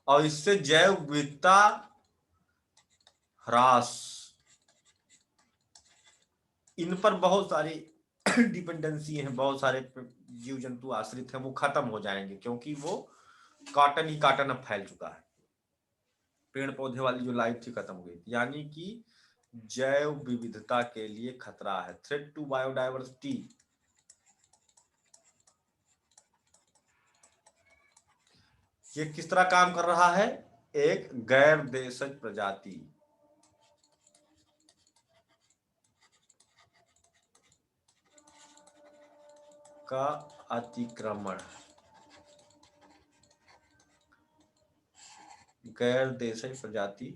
और इससे जैव विविधता ह्रास, इन पर बहुत सारी डिपेंडेंसी है, बहुत सारे जीव जंतु आश्रित हैं, वो खत्म हो जाएंगे, क्योंकि वो कॉटन ही कॉटन अब फैल चुका है, पेड़ पौधे वाली जो लाइफ थी खत्म हो गई। यानी कि जैव विविधता के लिए खतरा है, थ्रेट टू बायोडाइवर्सिटी। ये किस तरह काम कर रहा है? एक गैर देशज प्रजाति का अतिक्रमण, गैर देशज प्रजाति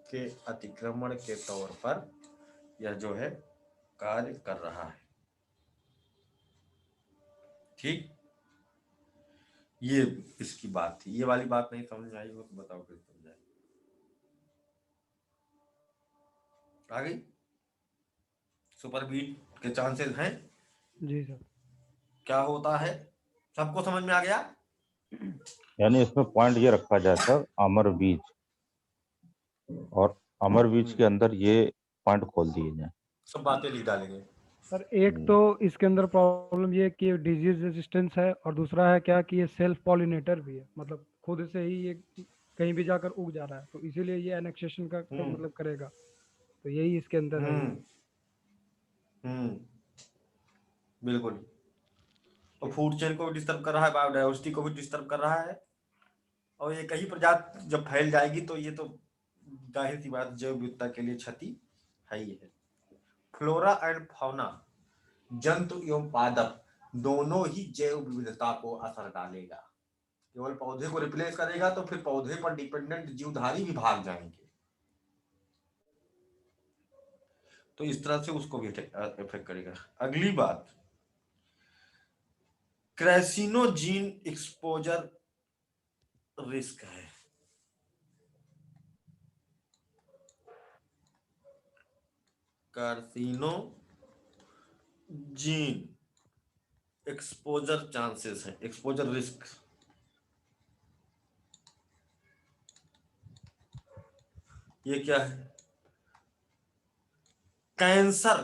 के अतिक्रमण के तौर पर यह जो है कार्य कर रहा है। ठीक, ये इसकी बात थी। ये वाली बात नहीं समझ में आई हो तो बताओ कैसे समझ आई? आ गई? सुपर बीट के चांसेस हैं? जी सर। क्या होता है, सबको समझ में आ गया? यानी इसमें पॉइंट ये रखा जाए सर, अमर बीज, और अमर बीज के अंदर ये पॉइंट खोल दिए जाए, सब बातें लिख डालेंगे। सर एक तो इसके अंदर प्रॉब्लम ये है कि डिजीज रेजिस्टेंस है, और दूसरा है क्या कि ये सेल्फ पॉलिनेटर भी है, मतलब खुद से ही ये कहीं भी जाकर उग जा रहा है, तो इसीलिए ये एनेक्सेशन का तो मतलब करेगा, तो यही इसके अंदर है। बिल्कुल। तो फूड चेन को भी डिस्टर्ब कर रहा है, बायोडाइवर्सिटी को भी डिस्टर्ब कर रहा है, और ये कई प्रजाति जब फैल जाएगी तो ये तो जाहिर सी बात जैव विविधता के लिए क्षति है ही है। फ्लोरा एंड फौना, जंतु एवं पादप दोनों ही जैव विविधता को असर डालेगा। केवल पौधे को रिप्लेस करेगा तो फिर पौधे पर डिपेंडेंट जीवधारी भी भाग जाएंगे, तो इस तरह से उसको भी इफेक्ट करेगा। अगली बात, क्रेसिनोजीन एक्सपोजर रिस्क है। कार्सिनोजीन एक्सपोजर चांसेस है, एक्सपोजर रिस्क। ये क्या है? कैंसर,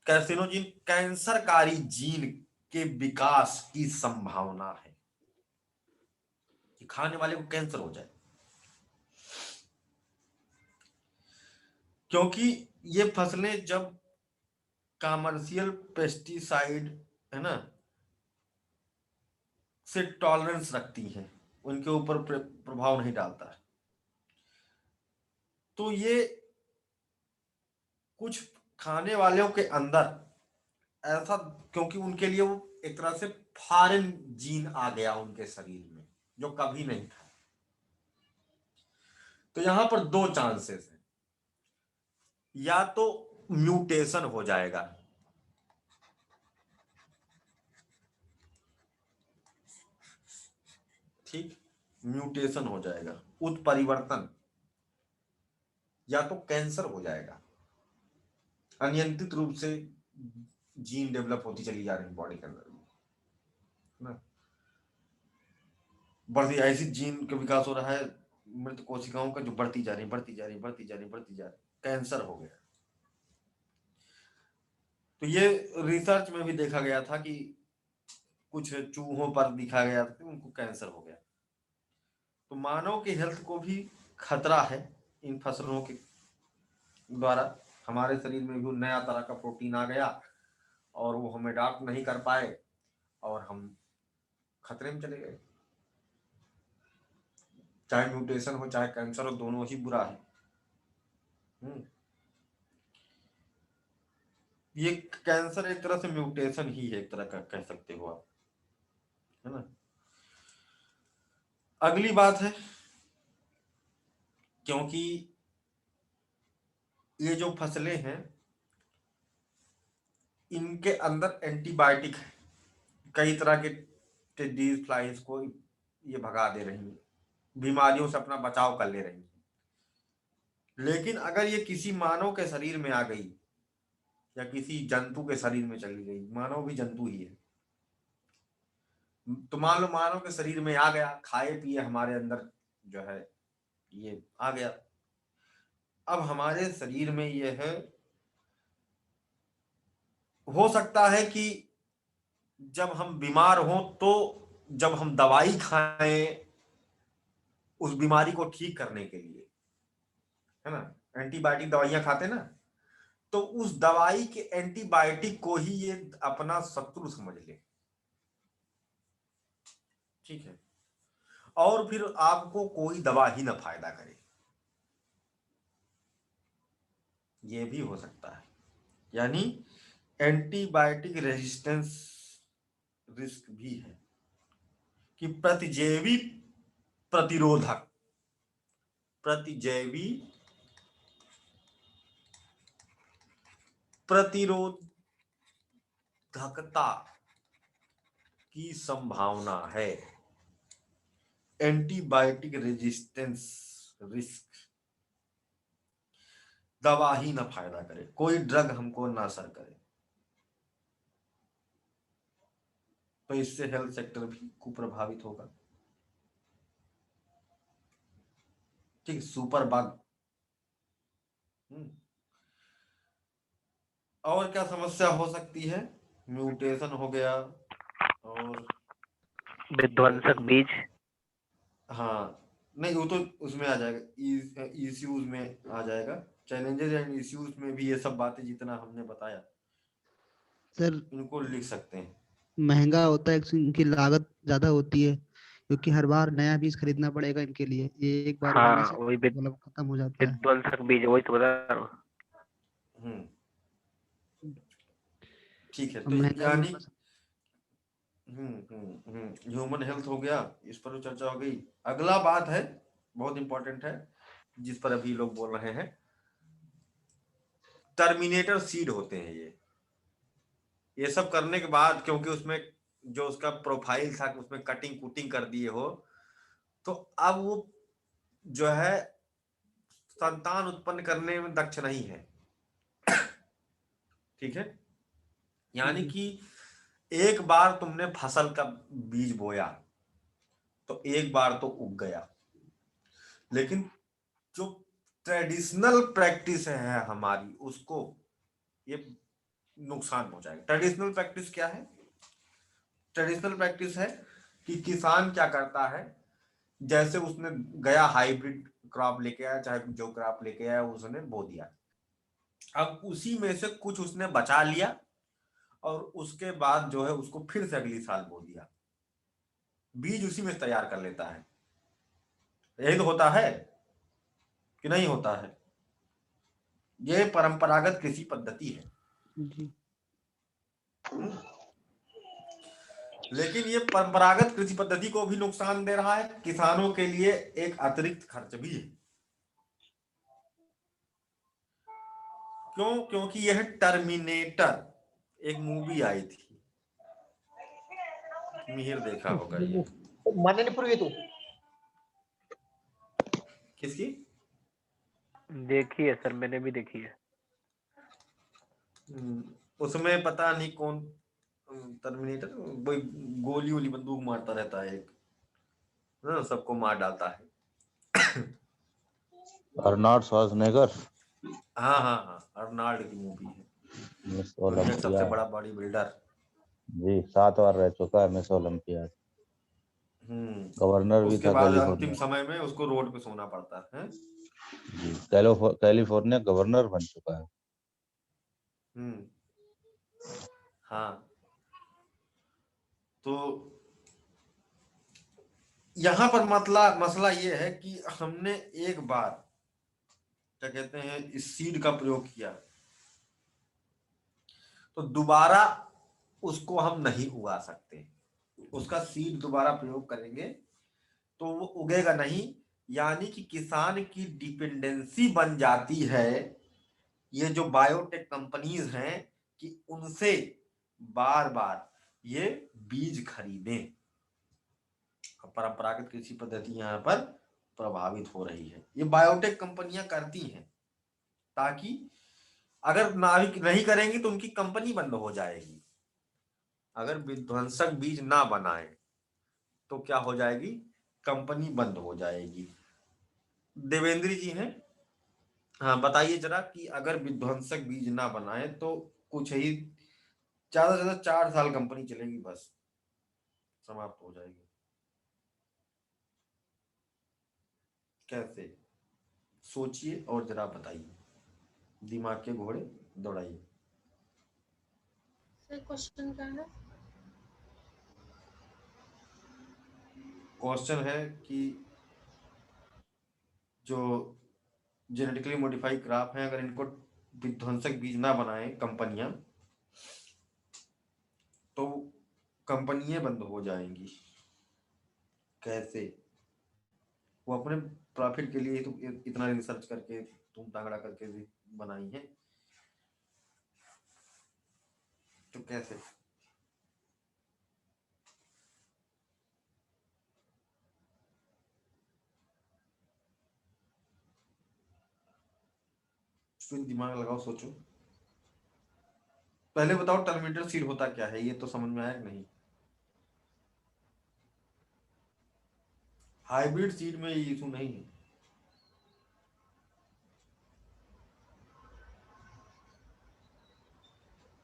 कार्सिनोजीन कैंसरकारी जीन के विकास की संभावना है कि खाने वाले को कैंसर हो जाए, क्योंकि ये फसलें जब कमर्शियल पेस्टिसाइड है ना से टॉलरेंस रखती हैं, उनके ऊपर प्रभाव नहीं डालता है, तो ये कुछ खाने वालों के अंदर ऐसा, क्योंकि उनके लिए वो एक तरह से फॉरेन जीन आ गया उनके शरीर में जो कभी नहीं था। तो यहां पर दो चांसेस हैं, या तो म्यूटेशन हो जाएगा, ठीक, म्यूटेशन हो जाएगा, उत्परिवर्तन, या तो कैंसर हो जाएगा। अनियंत्रित रूप से जीन डेवलप होती चली जा रही बॉडी के अंदर ना, बढ़ती ऐसी जीन का विकास हो रहा है मृत कोशिकाओं का, जो बढ़ती जा रही बढ़ती जा रही बढ़ती जा रही बढ़ती जा रही, कैंसर हो गया। तो ये रिसर्च में भी देखा गया था कि कुछ चूहों पर दिखा गया था कि उनको कैंसर हो गया। तो मानव के हेल्थ को भी खतरा है इन फसलों के द्वारा। हमारे शरीर में भी नया तरह का प्रोटीन आ गया और वो हमें अडॉप्ट नहीं कर पाए और हम खतरे में चले गए। चाहे म्यूटेशन हो चाहे कैंसर हो, दोनों ही बुरा है। ये कैंसर एक तरह से म्यूटेशन ही है, एक तरह का कह सकते हो आप, है ना। अगली बात है क्योंकि ये जो फसलें हैं इनके अंदर एंटीबायोटिक है, कई तरह के टिड्डीज फ्लाइज को ये भगा दे रही है, बीमारियों से अपना बचाव कर ले रही है। लेकिन अगर ये किसी मानव के शरीर में आ गई या किसी जंतु के शरीर में चली गई, मानव भी जंतु ही है, तो मान लो मानव के शरीर में आ गया, खाए पिए हमारे अंदर जो है ये आ गया, अब हमारे शरीर में ये है, हो सकता है कि जब हम बीमार हों तो जब हम दवाई खाएं उस बीमारी को ठीक करने के लिए, है ना, एंटीबायोटिक दवाइयां खाते ना, तो उस दवाई के एंटीबायोटिक को ही ये अपना शत्रु समझ ले, ठीक है, और फिर आपको कोई दवा ही ना फायदा करे, ये भी हो सकता है। यानी एंटीबायोटिक रेजिस्टेंस रिस्क भी है कि प्रतिजैवी प्रतिरोधक, प्रतिजैवी प्रतिरोधकता की संभावना है, एंटीबायोटिक रेजिस्टेंस रिस्क, दवा ही ना फायदा करे, कोई ड्रग हमको ना असर करे, तो इससे हेल्थ सेक्टर भी कुप्रभावित होगा। ठीक, सुपर बग। और क्या समस्या हो सकती है? म्यूटेशन हो गया और विध्वंसक बीज। हाँ नहीं, वो तो उसमें आ जाएगा, इश्यूज में आ जाएगा, चैलेंजेस एंड इश्यूज में भी ये सब बातें जितना हमने बताया सर इनको लिख सकते हैं। महंगा होता है, इनकी लागत ज्यादा होती है क्योंकि हर बार नया बीज खरीदना पड़ेगा इनके लिए, ये एक बार उगाने हाँ से वही मतलब खत्म हो जाता है। विध्वंसक बीज, वही तो बता रहा हूँ। ठीक है, और तो महंगा भी यानी होगा। ह्यूमन हेल्थ हो गया, इस पर चर्चा हो गई। अगला बात है बहुत इंपॉर्टेंट है जिस पर अभी लोग बोल रहे हैं, टर्मिनेटर सीड होते हैं ये सब करने के बाद, क्योंकि उसमें जो उसका प्रोफाइल था उसमें कटिंग कुटिंग कर दिए हो, तो अब वो जो है संतान उत्पन्न करने में दक्ष नहीं है, ठीक है। यानी कि एक बार तुमने फसल का बीज बोया तो एक बार तो उग गया, लेकिन जो ट्रेडिशनल प्रैक्टिस है हमारी उसको ये नुकसान पहुंचाएगा। ट्रेडिशनल प्रैक्टिस क्या है? ट्रेडिशनल प्रैक्टिस है कि किसान क्या करता है, जैसे उसने गया हाइब्रिड क्रॉप लेके आया, चाहे जो क्रॉप लेके आया उसने बो दिया, अब उसी में से कुछ उसने बचा लिया और उसके बाद जो है उसको फिर से अगली साल बो दिया, बीज उसी में तैयार कर लेता है। यही तो होता है कि नहीं होता है? ये परंपरागत कृषि पद्धति है जी। लेकिन ये परंपरागत कृषि पद्धति को भी नुकसान दे रहा है, किसानों के लिए एक अतिरिक्त खर्च भी है। क्यों? क्योंकि यह टर्मिनेटर एक मूवी आई थी, मिहिर देखा होगा ये। मानने पूर्वी तू किसकी? देखी है सर, मैंने भी देखी है। उसमें पता नहीं कौन टर्मिनेटर, कोई गोली वोली बंदूक मारता रहता है एक, ना सबको मार डालता है। Arnold Schwarzenegger. हाँ हाँ हाँ, अर्नॉल्ड की मूवी है, मिस दुनिया का सबसे ओलंपियाड। बड़ा बॉडी बिल्डर। जी 7 बार रह चुका है मिस ओलंपियाड। गवर्नर भी उसके था बाद अंतिम कैलिफोर्निया। समय में उसको रोड पे सोना पड़ता है। जी कैलिफोर्निया गवर्नर बन चुका है। हाँ, तो यहाँ पर मसला ये है कि हमने एक बार क्या कहते हैं इस सीड का प्रयोग किया तो दोबारा उसको हम नहीं उगा सकते, उसका सीड दोबारा प्रयोग करेंगे तो वो उगेगा नहीं, यानी कि किसान की डिपेंडेंसी बन जाती है ये जो बायोटेक कंपनीज हैं कि उनसे बार बार ये बीज खरीदें। परंपरागत कृषि पद्धति यहाँ पर प्रभावित हो रही है, ये बायोटेक कंपनियां करती हैं ताकि अगर नाविक नहीं करेंगी तो उनकी कंपनी बंद हो जाएगी। अगर विध्वंसक बीज ना बनाए तो क्या हो जाएगी, कंपनी बंद हो जाएगी। देवेंद्र जी हैं, हाँ बताइए जरा कि अगर विध्वंसक बीज ना बनाए तो कुछ ही ज्यादा से ज्यादा 4 साल कंपनी चलेगी, बस समाप्त हो जाएगी। कैसे, सोचिए और जरा बताइए, दिमाग के घोड़े दौड़ाइए। सर क्वेश्चन क्या है? क्वेश्चन है कि जो जेनेटिकली मॉडिफाइड क्रॉप है अगर इनको विध्वंसक बीज ना बनाए कंपनियां तो कंपनियां बंद हो जाएंगी। कैसे, वो अपने प्रॉफिट के लिए तो इतना रिसर्च करके तुम तांगड़ा करके भी बनाई है, तो कैसे? फिर दिमाग लगाओ, सोचो। पहले बताओ टर्मिनेटर सीड होता क्या है, ये तो समझ में आया कि नहीं? हाइब्रिड सीड में ये इशू नहीं है।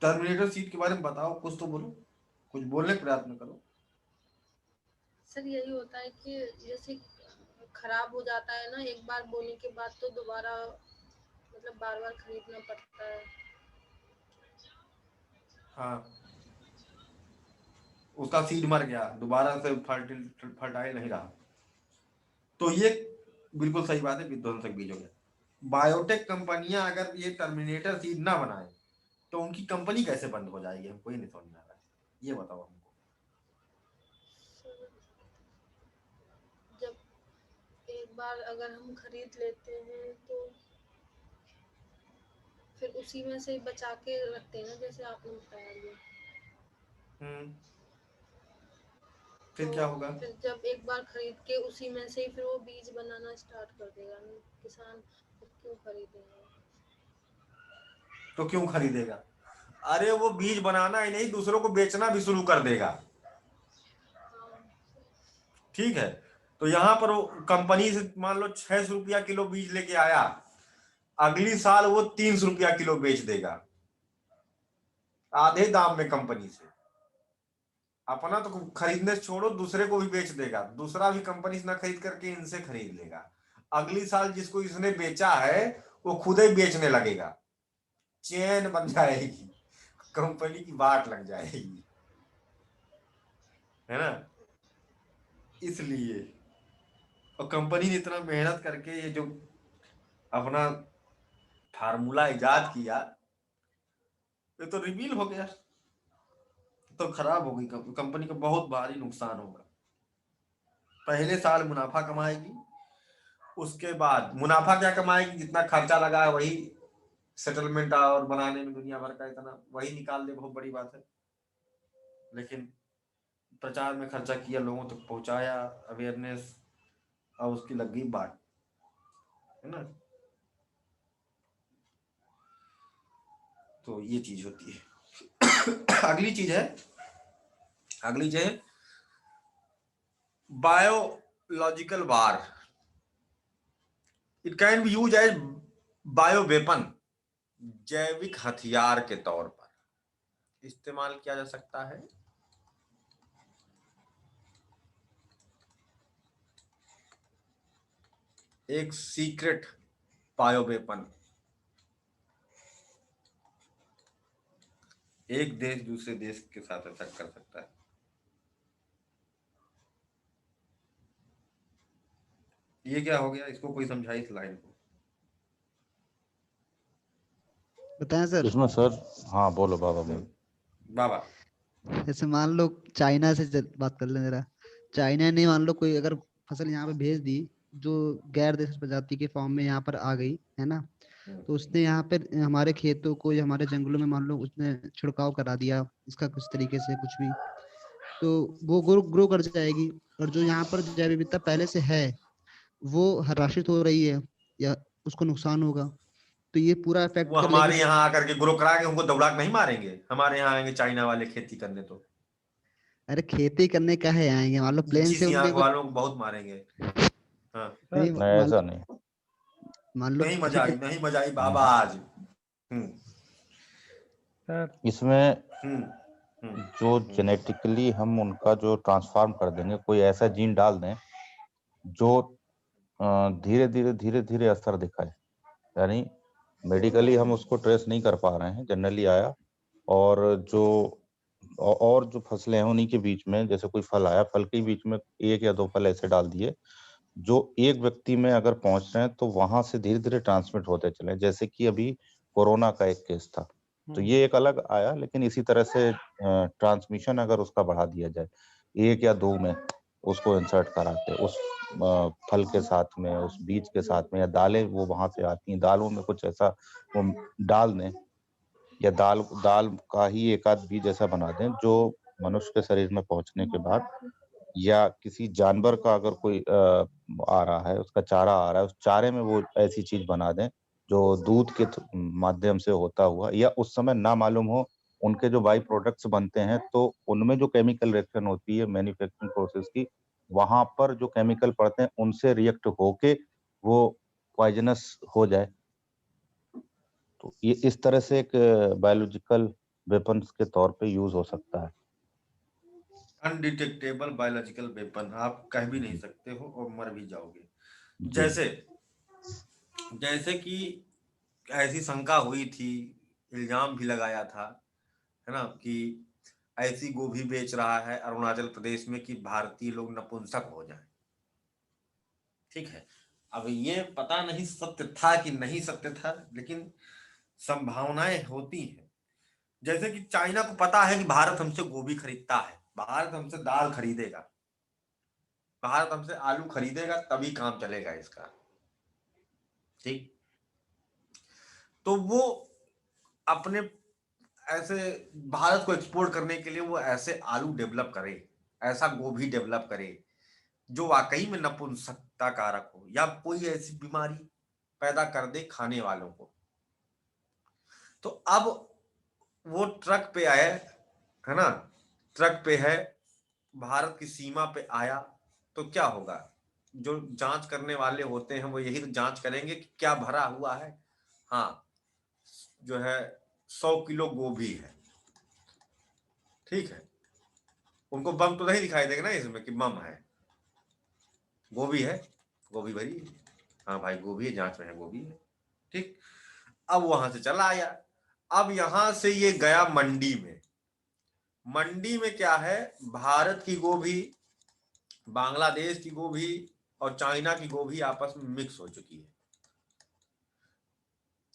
टर्मिनेटर सीड के बारे में बताओ, कुछ तो बोलो, कुछ बोलने का प्रयत्न करो। सर यही होता है कि जैसे खराब हो जाता है ना एक बार बोने के बाद, तो दोबारा मतलब बार बार खरीदना पड़ता है। हाँ, उसका सीड मर गया, दोबारा से फर्टाइल नहीं रहा, तो ये बिल्कुल सही बात है, विध्वंसक बीज हो गया। बायोटेक कंपनियां अगर ये टर्मिनेटर सीड ना बनाए तो उनकी कंपनी कैसे बंद हो जाएगी, हमको ये नहीं समझ में आ रहा है, ये बताओ हमको। जब एक बार अगर हम खरीद लेते हैं तो फिर उसी में से बचा के रखते हैं ना, जैसे आपने बताया ये। फिर तो क्या होगा? फिर जब एक बार खरीद के उसी में से ही फिर वो बीज बनाना स्टार्ट कर देगा ना, किसान तो क्यों खरीदेगा? तो क्यों खरीदेगा? अरे वो बीज बनाना ही नहीं, दूसरों को बेचना भी शुरू कर देगा। ठीक है, तो यहाँ पर वो कंपनी से मान लो 600 रुपया किलो बीज लेके आया, अगली साल वो 300 रुपया किलो बेच देगा, आधे दाम में कंपनी से। अपना तो खरीदने छोड़ो, दूसरे को भी बेच देगा, दूसरा भी कंपनी से ना खरीद करके इनसे खरीद लेगा। अगली साल जिसको इसने बेचा है वो खुद ही बेचने लगेगा, चेन बन जाएगी, कंपनी की बाट लग जाएगी, है ना? इसलिए, और कंपनी ने इतना मेहनत करके ये जो अपना फार्मूला इजाद किया, ये तो रिवील हो गया, तो खराब हो गई कंपनी का, बहुत भारी नुकसान होगा। पहले साल मुनाफा कमाएगी, उसके बाद मुनाफा क्या कमाएगी, जितना खर्चा लगा है वही सेटलमेंट और बनाने में दुनिया भर का इतना वही निकाल दे, बहुत बड़ी बात है। लेकिन प्रचार में खर्चा किया, लोगों तक पहुंचाया अवेयरनेस, और उसकी लग गई बाट, है ना? तो ये चीज होती है। अगली चीज है biological war. It can be use as bio weapon, जैविक हथियार के तौर पर इस्तेमाल किया जा सकता है। एक सीक्रेट बायो वेपन, एक देश दूसरे देश के साथ ऐसा कर सकता है। ये क्या हो गया, इसको कोई समझाई इस लाइन को। बताएं सर। इसमें सर, हाँ बोलो बाबा बोलो। बाबा, जैसे मान लो चाइना से बात कर लें जरा। चाइना ने मान लो कोई अगर फसल यहाँ पे भेज दी जो गैर देशी प्रजाति के फॉर्म में यहाँ पर आ गई है ना, तो उसने यहाँ पर हमारे खेतों को या हमारे जंगलों में मान लो उसने छिड़काव करा दिया इसका कुछ तरीके से कुछ भी, तो वो ग्रो कर जाएगी। और जो यहाँ पर जैव विविधता पहले से है वो हराशित हो रही है या उसको नुकसान होगा, तो ये पूरा इफेक्ट वो कर लेगी। हमारे यहाँ आकर के ग्रो कराएंगे, हमको दौड़ा के नहीं मारेंगे। हमारे यहाँ आएंगे चाइना वाले खेती करने तो अरे खेती करने का है, आएंगे मान लो प्लेन इच्छी से सी उनके आंख कुछ वालों को बहुत मारेंगे। हाँ नहीं, सर नहीं ऐसा नहीं। मान लो नहीं किसी मजा के आई, नहीं मजा आई बाबा आज। सर इसमें हम्म जो जेनेटिकली हम उनका जो ट्रांसफॉर्म कर देंगे, कोई ऐसा जीन डाल दें जो धीरे धीरे धीरे धीरे असर दिखाए, यानी मेडिकली हम उसको ट्रेस नहीं कर पा रहे हैं, जनरली आया और जो फसलें हैं उन्हीं के बीच में जैसे कोई फल आया, फल के बीच में 1 या 2 फल ऐसे डाल दिए जो एक व्यक्ति में अगर पहुंच रहे हैं तो वहां से धीरे धीरे ट्रांसमिट होते चले। जैसे कि अभी कोरोना का एक केस था, तो ये एक अलग आया, लेकिन इसी तरह से ट्रांसमिशन अगर उसका बढ़ा दिया जाए 1 या 2 में उसको इंसर्ट कराते उस फल के साथ में, उस बीज के साथ में, या दालें वो वहां से आती हैं, दालों में कुछ ऐसा वो डाल दें, या दाल का ही एक आध बीज ऐसा बना दें जो मनुष्य के शरीर में पहुंचने के बाद, या किसी जानवर का अगर कोई आ रहा है, उसका चारा आ रहा है, उस चारे में वो ऐसी चीज बना दें जो दूध के माध्यम से होता हुआ, या उस समय ना मालूम हो उनके जो बाई प्रोडक्ट्स बनते हैं तो उनमें जो केमिकल रिएक्शन होती है मैन्युफैक्चरिंग प्रोसेस की, वहां पर जो केमिकल पड़ते हैं उनसे रिएक्ट होके वो पॉइजनस हो जाए। तो ये इस तरह से एक बायोलॉजिकल वेपन्स के तौर पे यूज हो सकता है। अनडिटेक्टेबल बायोलॉजिकल वेपन आप कह भी नहीं सकते हो और मर भी जाओगे। जी। जैसे जैसे कि ऐसी शंका हुई थी, इल्जाम भी लगाया था, है ना, कि ऐसी गोभी बेच रहा है अरुणाचल प्रदेश में कि भारतीय लोग नपुंसक हो जाएं। ठीक है, अब ये पता नहीं सत्य था कि नहीं सत्य था, लेकिन संभावनाएं होती हैं। जैसे कि चाइना को पता है कि भारत हमसे गोभी खरीदता है, भारत हमसे दाल खरीदेगा, भारत हमसे आलू खरीदेगा, तभी काम चलेगा इसका। ठीक, तो वो अपने ऐसे भारत को एक्सपोर्ट करने के लिए वो ऐसे आलू डेवलप करे, ऐसा गोभी डेवलप करे जो वाकई में नपुंसकता कारक हो या कोई ऐसी बीमारी पैदा कर दे खाने वालों को। तो अब वो ट्रक पे आए, है ना, ट्रक पे है, भारत की सीमा पे आया, तो क्या होगा? जो जांच करने वाले होते हैं वो यही तो जांच करेंगे कि क्या भरा हुआ है। हाँ, जो है 100 किलो गोभी है, ठीक है, उनको बम तो नहीं दिखाई देगा ना इसमें कि बम है, गोभी है, गोभी भरी है, हाँ भाई गोभी है, जांच में है गोभी है। ठीक, अब वहां से चला आया, अब यहां से ये गया मंडी में। मंडी में क्या है, भारत की गोभी, बांग्लादेश की गोभी और चाइना की गोभी आपस में मिक्स हो चुकी है।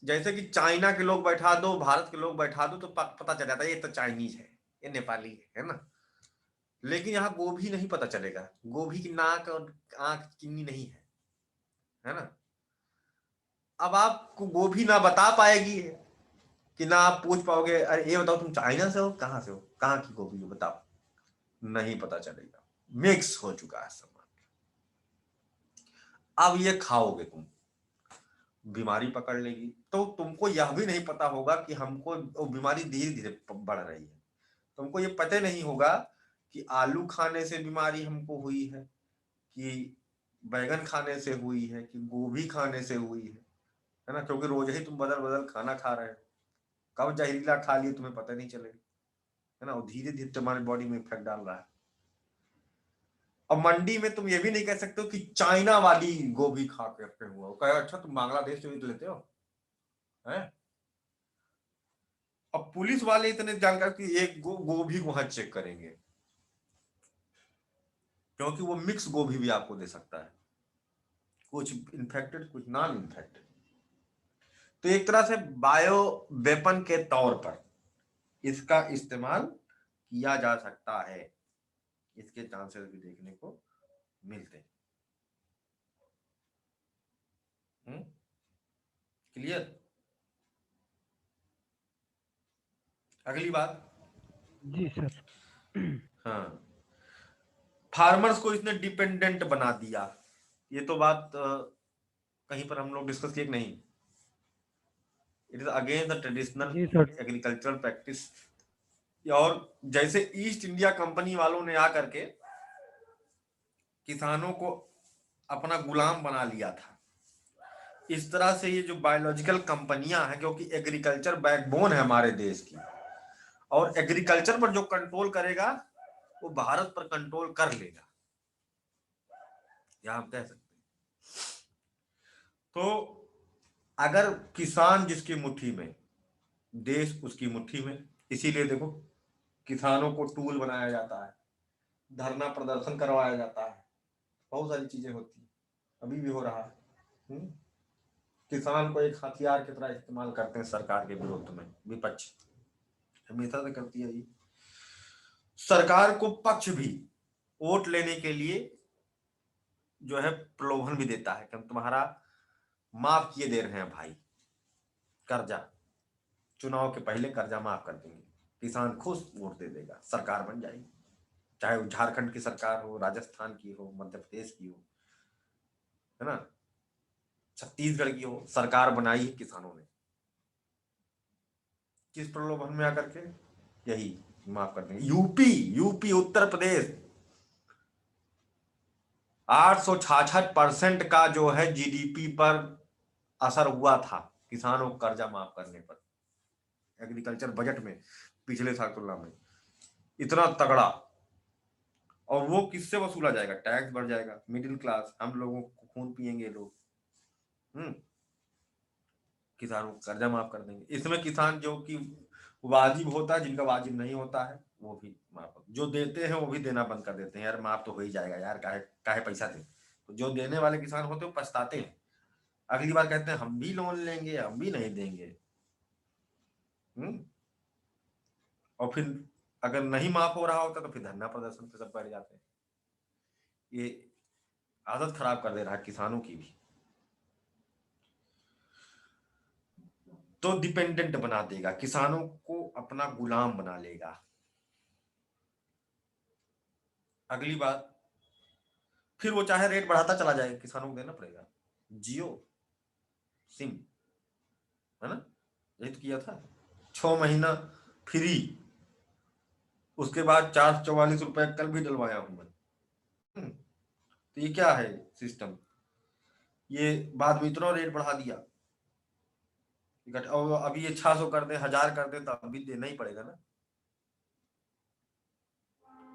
जैसे कि चाइना के लोग बैठा दो, भारत के लोग बैठा दो, तो पता चल जाता है ये तो चाइनीज है, ये नेपाली है ना। लेकिन यहाँ गोभी नहीं पता चलेगा, गोभी की नाक और आंख किन्नी नहीं है ना। अब आपको गोभी ना बता पाएगी कि ना आप पूछ पाओगे अरे ये बताओ तुम चाइना से हो, कहाँ से हो, कहाँ की गोभी हो बताओ, नहीं पता चलेगा, मिक्स हो चुका है सामान। अब ये खाओगे तुम, बीमारी पकड़ लेगी, तो तुमको यह भी नहीं पता होगा कि हमको वो बीमारी धीरे धीरे बढ़ रही है। तुमको ये पता नहीं होगा कि आलू खाने से बीमारी हमको हुई है, कि बैगन खाने से हुई है, कि गोभी खाने से हुई है ना, क्योंकि रोज ही तुम बदल बदल खाना खा रहे हो। कब जहरीला खा लिए तुम्हें पता नहीं चलेगा, है ना, वो धीरे धीरे तुम्हारी बॉडी में इफेक्ट डाल रहा है। अब मंडी में तुम ये भी नहीं कह सकते हो कि चाइना वाली गोभी खा के रखे हुआ हो, कहे अच्छा तुम बांग्लादेश से भी लेते हो है। अब पुलिस वाले इतने जानकार कि एक गोभी को वहां चेक करेंगे, क्योंकि वो मिक्स गोभी भी आपको दे सकता है, कुछ इन्फेक्टेड कुछ नॉन इन्फेक्टेड। तो एक तरह से बायो वेपन के तौर पर इसका इस्तेमाल किया जा सकता है, इसके चांसेस भी देखने को मिलते हैं। क्लियर। अगली बात, जी सर। हाँ, फार्मर्स को इसने डिपेंडेंट बना दिया। ये तो बात कहीं पर हम लोग डिस्कस किए कि नहीं। It is against the traditional जी सर। Agricultural practice. और जैसे ईस्ट इंडिया कंपनी वालों ने आकर के किसानों को अपना गुलाम बना लिया था, इस तरह से ये जो बायोलॉजिकल कंपनियां हैं, क्योंकि एग्रीकल्चर बैकबोन है हमारे देश की, और एग्रीकल्चर पर जो कंट्रोल करेगा वो भारत पर कंट्रोल कर लेगा, यह आप कह सकते हैं। तो अगर किसान जिसकी मुट्ठी में, देश उसकी मुट्ठी में, इसीलिए देखो किसानों को टूल बनाया जाता है, धरना प्रदर्शन करवाया जाता है, बहुत सारी चीजें होती हैं, अभी भी हो रहा है। किसान को एक हथियार की तरह इस्तेमाल करते हैं सरकार के विरोध में, विपक्ष हमेशा से करती है। सरकार को पक्ष भी वोट लेने के लिए जो है प्रलोभन भी देता है कि हम तुम्हारा माफ किए दे रहे हैं भाई, कर्जा, चुनाव के पहले कर्जा माफ कर देंगे, किसान खुश वोट दे देगा, सरकार बन जाएगी, चाहे वो झारखंड की सरकार हो, राजस्थान की हो, मध्य प्रदेश की हो, है ना, छत्तीसगढ़ की हो, सरकार बनाई है किसानों ने। किस प्रलोभन में आकर के? यही माफ कर देंगे। यूपी उत्तर प्रदेश 866% का जो है जीडीपी पर असर हुआ था किसानों को कर्जा माफ करने पर, एग्रीकल्चर बजट में पिछले साल तुलना में इतना तगड़ा। और वो किससे वसूला जाएगा? टैक्स बढ़ जाएगा, मिडिल क्लास, हम लोगों को खून पिएंगे लोग। किसानों को कर्जा माफ कर देंगे। इसमें किसान जो कि वाजिब होता है, जिनका वाजिब नहीं होता है वो भी माफ, जो देते हैं वो भी देना बंद कर देते हैं, यार माफ तो हो ही जाएगा यार, काहे पैसा दे। तो जो देने वाले किसान होते हैं पछताते हैं, अगली बार कहते हैं हम भी लोन लेंगे, हम भी नहीं देंगे। और फिर अगर नहीं माफ हो रहा होता तो फिर धरना प्रदर्शन पे सब बैठ जाते हैं। ये आदत खराब कर दे रहा है किसानों की भी। तो डिपेंडेंट बना देगा, किसानों को अपना गुलाम बना लेगा। अगली बात, फिर वो चाहे रेट बढ़ाता चला जाए, किसानों को देना पड़ेगा। जियो सिम, है ना, यही तो किया था, 6 महीना फ्री, उसके बाद 444 रुपए कल भी डलवाया हूं मैं। तो ये क्या है सिस्टम? ये बाद में इतना रेट बढ़ा दिया, और अभी ये 600 कर दे, 1000 कर दे, तो अभी देना ही पड़ेगा ना,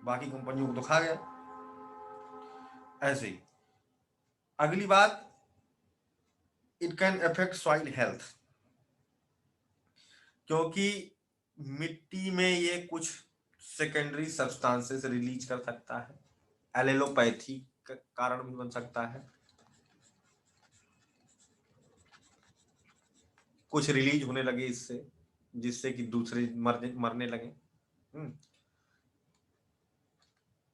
बाकी कंपनियों को तो खा गया। ऐसे ही अगली बात, it can affect soil health, क्योंकि मिट्टी में ये कुछ सेकेंडरी सब्सटेंसेस रिलीज कर सकता है, एलेलोपैथी का कारण भी बन सकता है, कुछ रिलीज होने लगे इससे, जिससे कि दूसरे मरने लगे।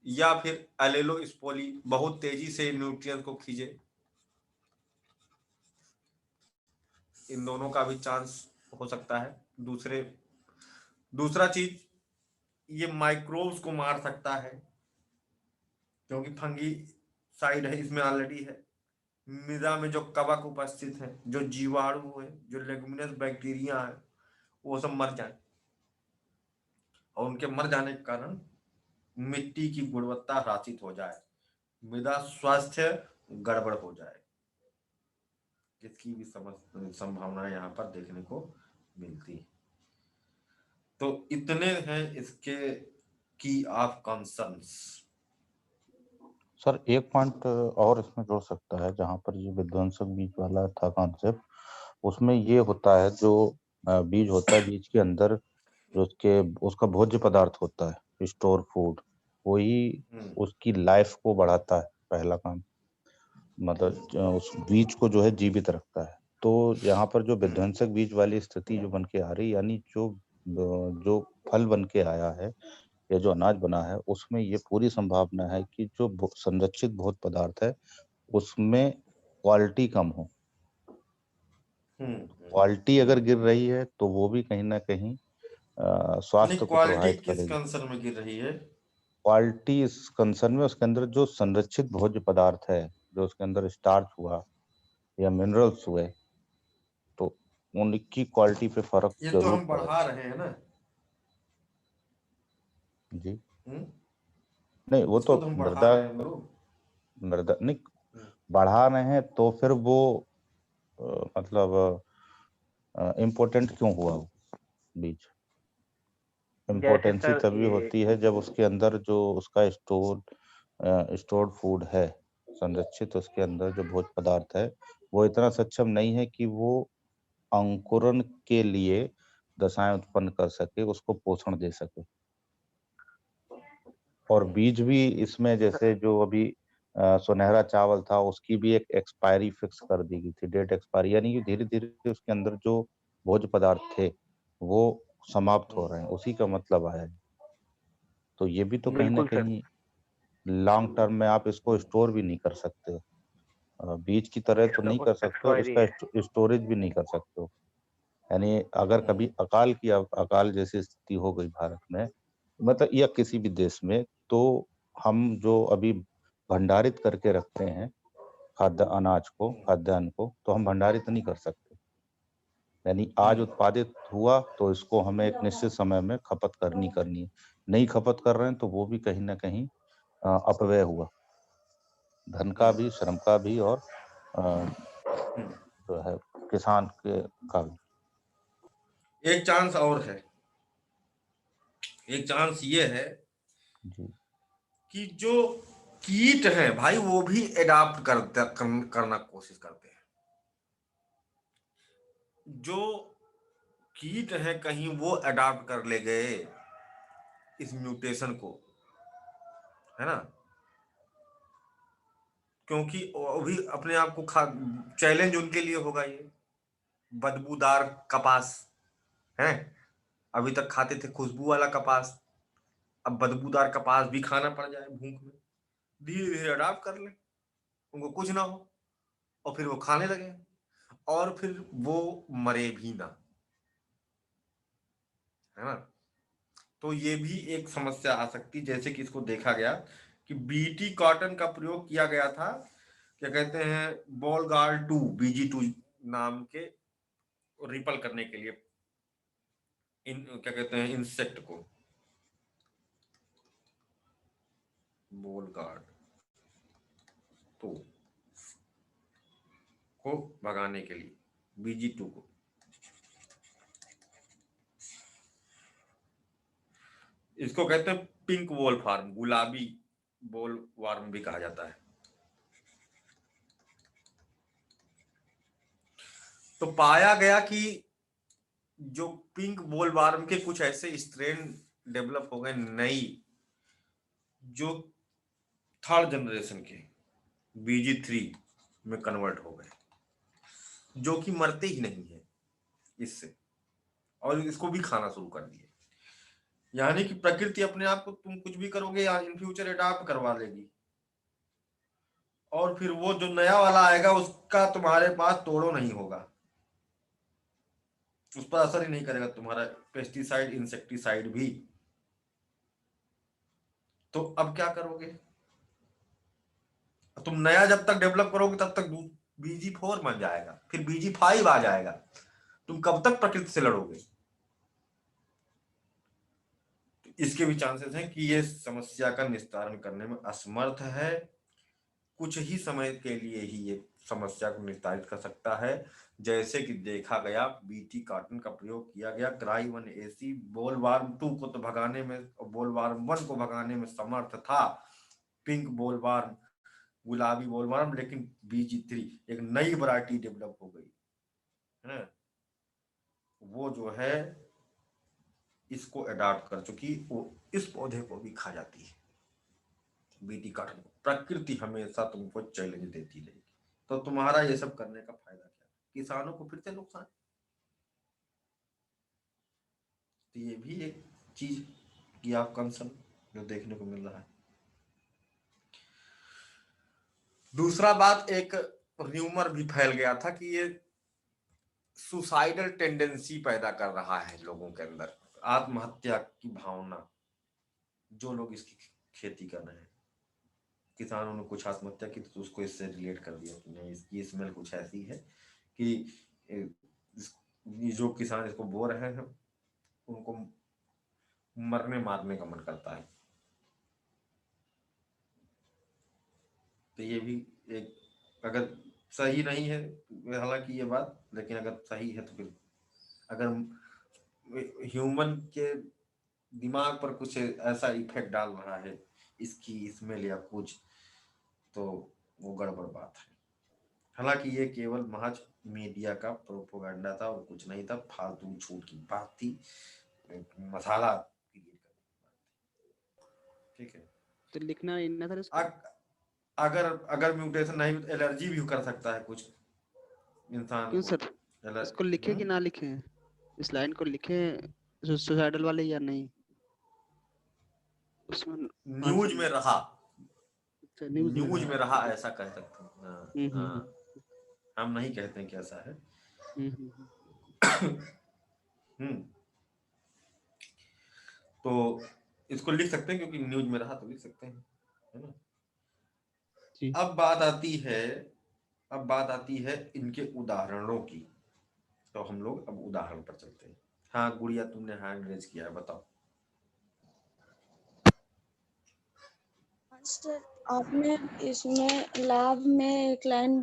या फिर एलेलो स्पोली, बहुत तेजी से न्यूट्रिएंट्स को खींचे, इन दोनों का भी चांस हो सकता है। दूसरा चीज, ये माइक्रोब्स को मार सकता है, क्योंकि फंगी साइड है इसमें ऑलरेडी है। मृदा में जो कवक उपस्थित है, जो जीवाणु है, जो लेगुमिनस बैक्टीरिया है, वो सब मर जाए, और उनके मर जाने के कारण मिट्टी की गुणवत्ता ह्रासित हो जाए, मृदा स्वास्थ्य गड़बड़ हो जाए, इसकी भी संभावना यहाँ पर देखने को मिलती है। तो इतने हैं इसके की ऑफ कंसर्न्स। सर एक पॉइंट और इसमें जोड़ सकता है, जहां पर ये विध्वंसक बीज वाला था कॉन्सेप्ट, उसमें ये होता है जो बीज होता है, बीज के अंदर जो उसका भोज्य पदार्थ होता है, स्टोर फूड, वही उसकी लाइफ को बढ़ाता है, पहला काम, मतलब उस बीज को जो है जीवित रखता है। तो यहाँ पर जो विध्वंसक बीज वाली स्थिति जो बन के आ रही, यानी जो फल बन के आया है या जो अनाज बना है, उसमें ये पूरी संभावना है कि जो संरक्षित भोज्य पदार्थ है उसमें क्वालिटी कम हो। क्वालिटी अगर गिर रही है तो वो भी कहीं ना कहीं स्वास्थ्य को क्वालिटी प्रभावित किस करेगी। कंसर्न में गिर रही है? क्वालिटी इस कंसर्न में उसके अंदर जो संरक्षित भोज्य पदार्थ है, जो उसके अंदर स्टार्च हुआ या मिनरल्स हुए, तो उनकी क्वालिटी पे फर्क ये तो जरूर हम पड़ेगा। बढ़ा रहे हैं ना जी हम्म? नहीं, वो इसको तो तो हम बढ़ा मृदा रहे हैं गुरु। मृदा नहीं हम्म। बढ़ा रहे हैं तो फिर वो मतलब इम्पोर्टेंट क्यों हुआ वो बीज? जैसे इम्पोर्टेंसी सर तभी ये होती है जब उसके अंदर जो उसका स्टोर्ड फूड है, संरक्षित उसके अंदर जो भोज्य पदार्थ है, वो इतना सक्षम नहीं है कि वो अंकुरण के लिए दशाएं उत्पन्न कर सके, उसको पोषण दे सके। और बीज भी इसमें जैसे जो अभी सुनहरा चावल था, उसकी भी एक एक्सपायरी फिक्स कर दी गई थी, डेट एक्सपायरी, यानी कि धीरे धीरे उसके अंदर जो भोज्य पदार्थ थे वो समाप्त हो रहे हैं, उसी का मतलब आया है। तो ये भी तो कहीं ना बिल्कुल सर। कहीं लॉन्ग टर्म में आप इसको स्टोर भी नहीं कर सकते हो, बीज की तरह तो नहीं कर सकते हो, एक्सपायरी इसका है। स्टोरेज भी नहीं कर सकते हो। यानी अगर कभी अकाल जैसी स्थिति हो गई भारत में, मतलब या किसी भी देश में, तो हम जो अभी भंडारित करके रखते हैं खाद्यान्न को, तो हम भंडारित नहीं कर सकते। यानी आज उत्पादित हुआ तो इसको हमें एक निश्चित समय में खपत करनी है। नहीं खपत कर रहे हैं तो वो भी कहीं ना कहीं अपव्यय हुआ, धन का भी, श्रम का भी, और जो है किसान के का भी। एक चांस और है, एक चांस ये है जी कि जो कीट हैं भाई वो भी एडाप्ट करना कोशिश करते हैं। जो कीट हैं कहीं वो अडॉप्ट कर ले गए इस म्यूटेशन को, है ना, क्योंकि वो भी अपने आप को चैलेंज उनके लिए होगा ये बदबूदार कपास है। अभी तक खाते थे खुशबू वाला कपास, अब बदबूदार कपास भी खाना पड़ जाए भूख में, धीरे धीरे अडॉप्ट कर ले, उनको कुछ ना हो और फिर वो खाने लगे और फिर वो मरे भी ना, है ना। तो ये भी एक समस्या आ सकती, जैसे कि इसको देखा गया कि बीटी कॉटन का प्रयोग किया गया था, क्या कहते हैं, बॉल गार्ड 2 BG2 नाम के रिपल करने के लिए इन क्या कहते हैं इंसेक्ट को, बॉल गार्ड 2 को भगाने के लिए BG2 को। इसको कहते हैं पिंक वॉल फार्म, गुलाबी बॉल वार्म भी कहा जाता है। तो पाया गया कि जो पिंक बॉल वार्म के कुछ ऐसे स्ट्रेन डेवलप हो गए नई, जो थर्ड जनरेशन के BG3 में कन्वर्ट हो गए, जो कि मरते ही नहीं है इससे, और इसको भी खाना शुरू कर दिए। यानी कि प्रकृति अपने आप को तुम कुछ भी करोगे या इन फ्यूचर अडॉप्ट करवा लेगी, और फिर वो जो नया वाला आएगा उसका तुम्हारे पास तोड़ो नहीं होगा, उस पर असर ही नहीं करेगा तुम्हारा पेस्टिसाइड इंसेक्टिसाइड भी। तो अब क्या करोगे, तुम नया जब तक डेवलप करोगे तब तक BG4 बन जाएगा, फिर BG5 आ जाएगा, तुम कब तक प्रकृति से लड़ोगे। तो इसके भी चांसेस हैं कि ये समस्या का निस्तारण करने में असमर्थ है, कुछ ही समय के लिए ही ये समस्या को निस्तारित कर सकता है। जैसे कि देखा गया बीटी कॉटन का प्रयोग किया गया, Cry1AC बोलवार्म 2 को तो भगाने में, बोलवार्म 1 को भगाने में समर्थ था पिंक बोलवार्म, गुलाबी बोलवार्म, लेकिन BG3 एक नई वैरायटी डेवलप हो गई है, वो जो है इसको अडॉप्ट कर चुकी, वो इस पौधे को भी खा जाती है बीटी कॉटन को। प्रकृति हमेशा तुमको चैलेंज देती रहेगी, तो तुम्हारा ये सब करने का फायदा क्या, किसानों को फिर से नुकसान। तो ये भी एक चीज की आप कंसर्न जो देखने को मिल रहा है। दूसरा बात, एक र्यूमर भी फैल गया था कि ये सुसाइडल टेंडेंसी पैदा कर रहा है लोगों के अंदर, आत्महत्या की भावना। जो लोग इसकी खेती कर रहे हैं, किसानों ने कुछ आत्महत्या की तो उसको इससे रिलेट कर दिया कि नहीं, इसकी स्मेल कुछ ऐसी है कि ये जो किसान इसको बो रहे हैं उनको मरने मारने का मन करता है। तो ये भी एक, अगर सही नहीं है हालांकि ये बात, लेकिन अगर सही है तो फिर अगर ह्यूमन के दिमाग पर कुछ ऐसा इफेक्ट डाल रहा है इसकी स्मेल या कुछ, तो वो गड़बड़ बात है। हालांकि ये केवल महज मीडिया का प्रोपोगंडा था और कुछ नहीं था, फालतू छूट की बात थी, मसाला क्रिएट करने की बात थी। ठीक है, तो लिखना नहीं ना था इसको। अगर म्यूटेशन नहीं तो एलर्जी भी कर सकता है कुछ इंसान क्यों को। सर, इसको लिखे कि ना लिखे, इस लाइन को लिखे सुसाइडल वाले या नहीं? उसमें न्यूज में रहा, अच्छा, न्यूज में रहा ऐसा कह सकते हैं। हम्म, हम नहीं कहते हैं कि ऐसा है। तो इसको लिख सकते हैं क्योंकि न्यूज में रहा तो लिख सकते हैं, है ना। अब बात आती है इनके उदाहरणों की। तो हम लोग अब उदाहरण पर चलते हैं। हाँ गुड़िया, तुमने हैंड रेज किया है, बताओ। सर, आपने इसमें लाभ में एक लाइन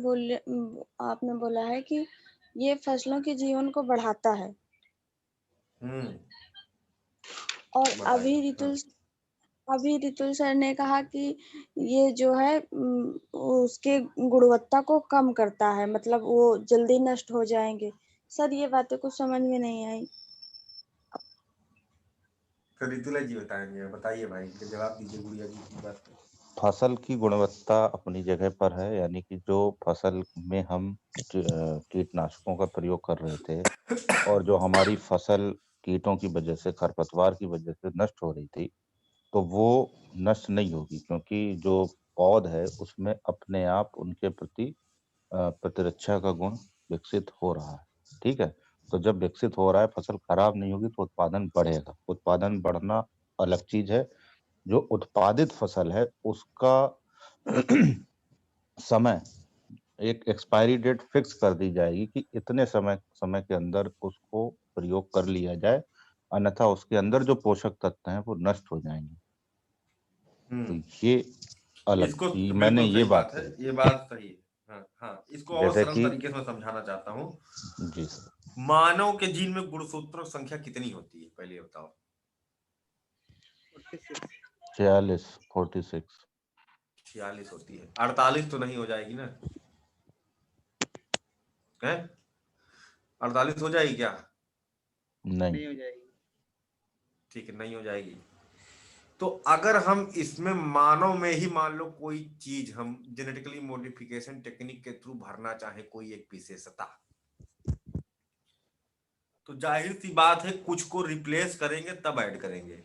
आपने बोला है कि ये फसलों के जीवन को बढ़ाता है। और अभी रितुल सर ने कहा कि ये जो है उसके गुणवत्ता को कम करता है, मतलब वो जल्दी नष्ट हो जाएंगे। सर ये बातें कुछ समझ में नहीं आई। तो रितुला जी बताएंगे, बताइए भाई, जवाब दीजिए गुड़िया जी की बात पे। फसल की गुणवत्ता अपनी जगह पर है, यानी कि जो फसल में हम कीटनाशकों का प्रयोग कर रहे थे और जो हमारी फसल कीटों की वजह से, खरपतवार की वजह से नष्ट हो रही थी, तो वो नष्ट नहीं होगी, क्योंकि जो पौध है उसमें अपने आप उनके प्रति प्रतिरक्षा का गुण विकसित हो रहा है। ठीक है, तो जब विकसित हो रहा है, फसल खराब नहीं होगी तो उत्पादन बढ़ेगा। उत्पादन बढ़ना अलग चीज है। जो उत्पादित फसल है उसका समय, एक एक्सपायरी डेट फिक्स कर दी जाएगी कि इतने समय के अंदर उसको प्रयोग कर लिया जाए, अन्यथा उसके अंदर जो पोषक तत्व हैं वो नष्ट हो जाएंगे। तो ये अलग, मैंने ये बात है, ये बात सही है। हाँ, इसको और सरल तरीके से मैं समझाना चाहता हूँ। जी सर। मानव के जीन में गुणसूत्रों की संख्या कितनी होती है, पहले बताओ। 46 होती है। 48 तो नहीं हो जाएगी ना? है 48 हो जाएगी क्या? नहीं हो जाएगी। ठीक है, नहीं हो जाएगी। तो अगर हम इसमें मानव में ही मान लो कोई चीज हम जेनेटिकली मॉडिफिकेशन टेक्निक के थ्रू भरना चाहे, कोई एक विशेषता, तो जाहिर सी बात है कुछ को रिप्लेस करेंगे तब ऐड करेंगे,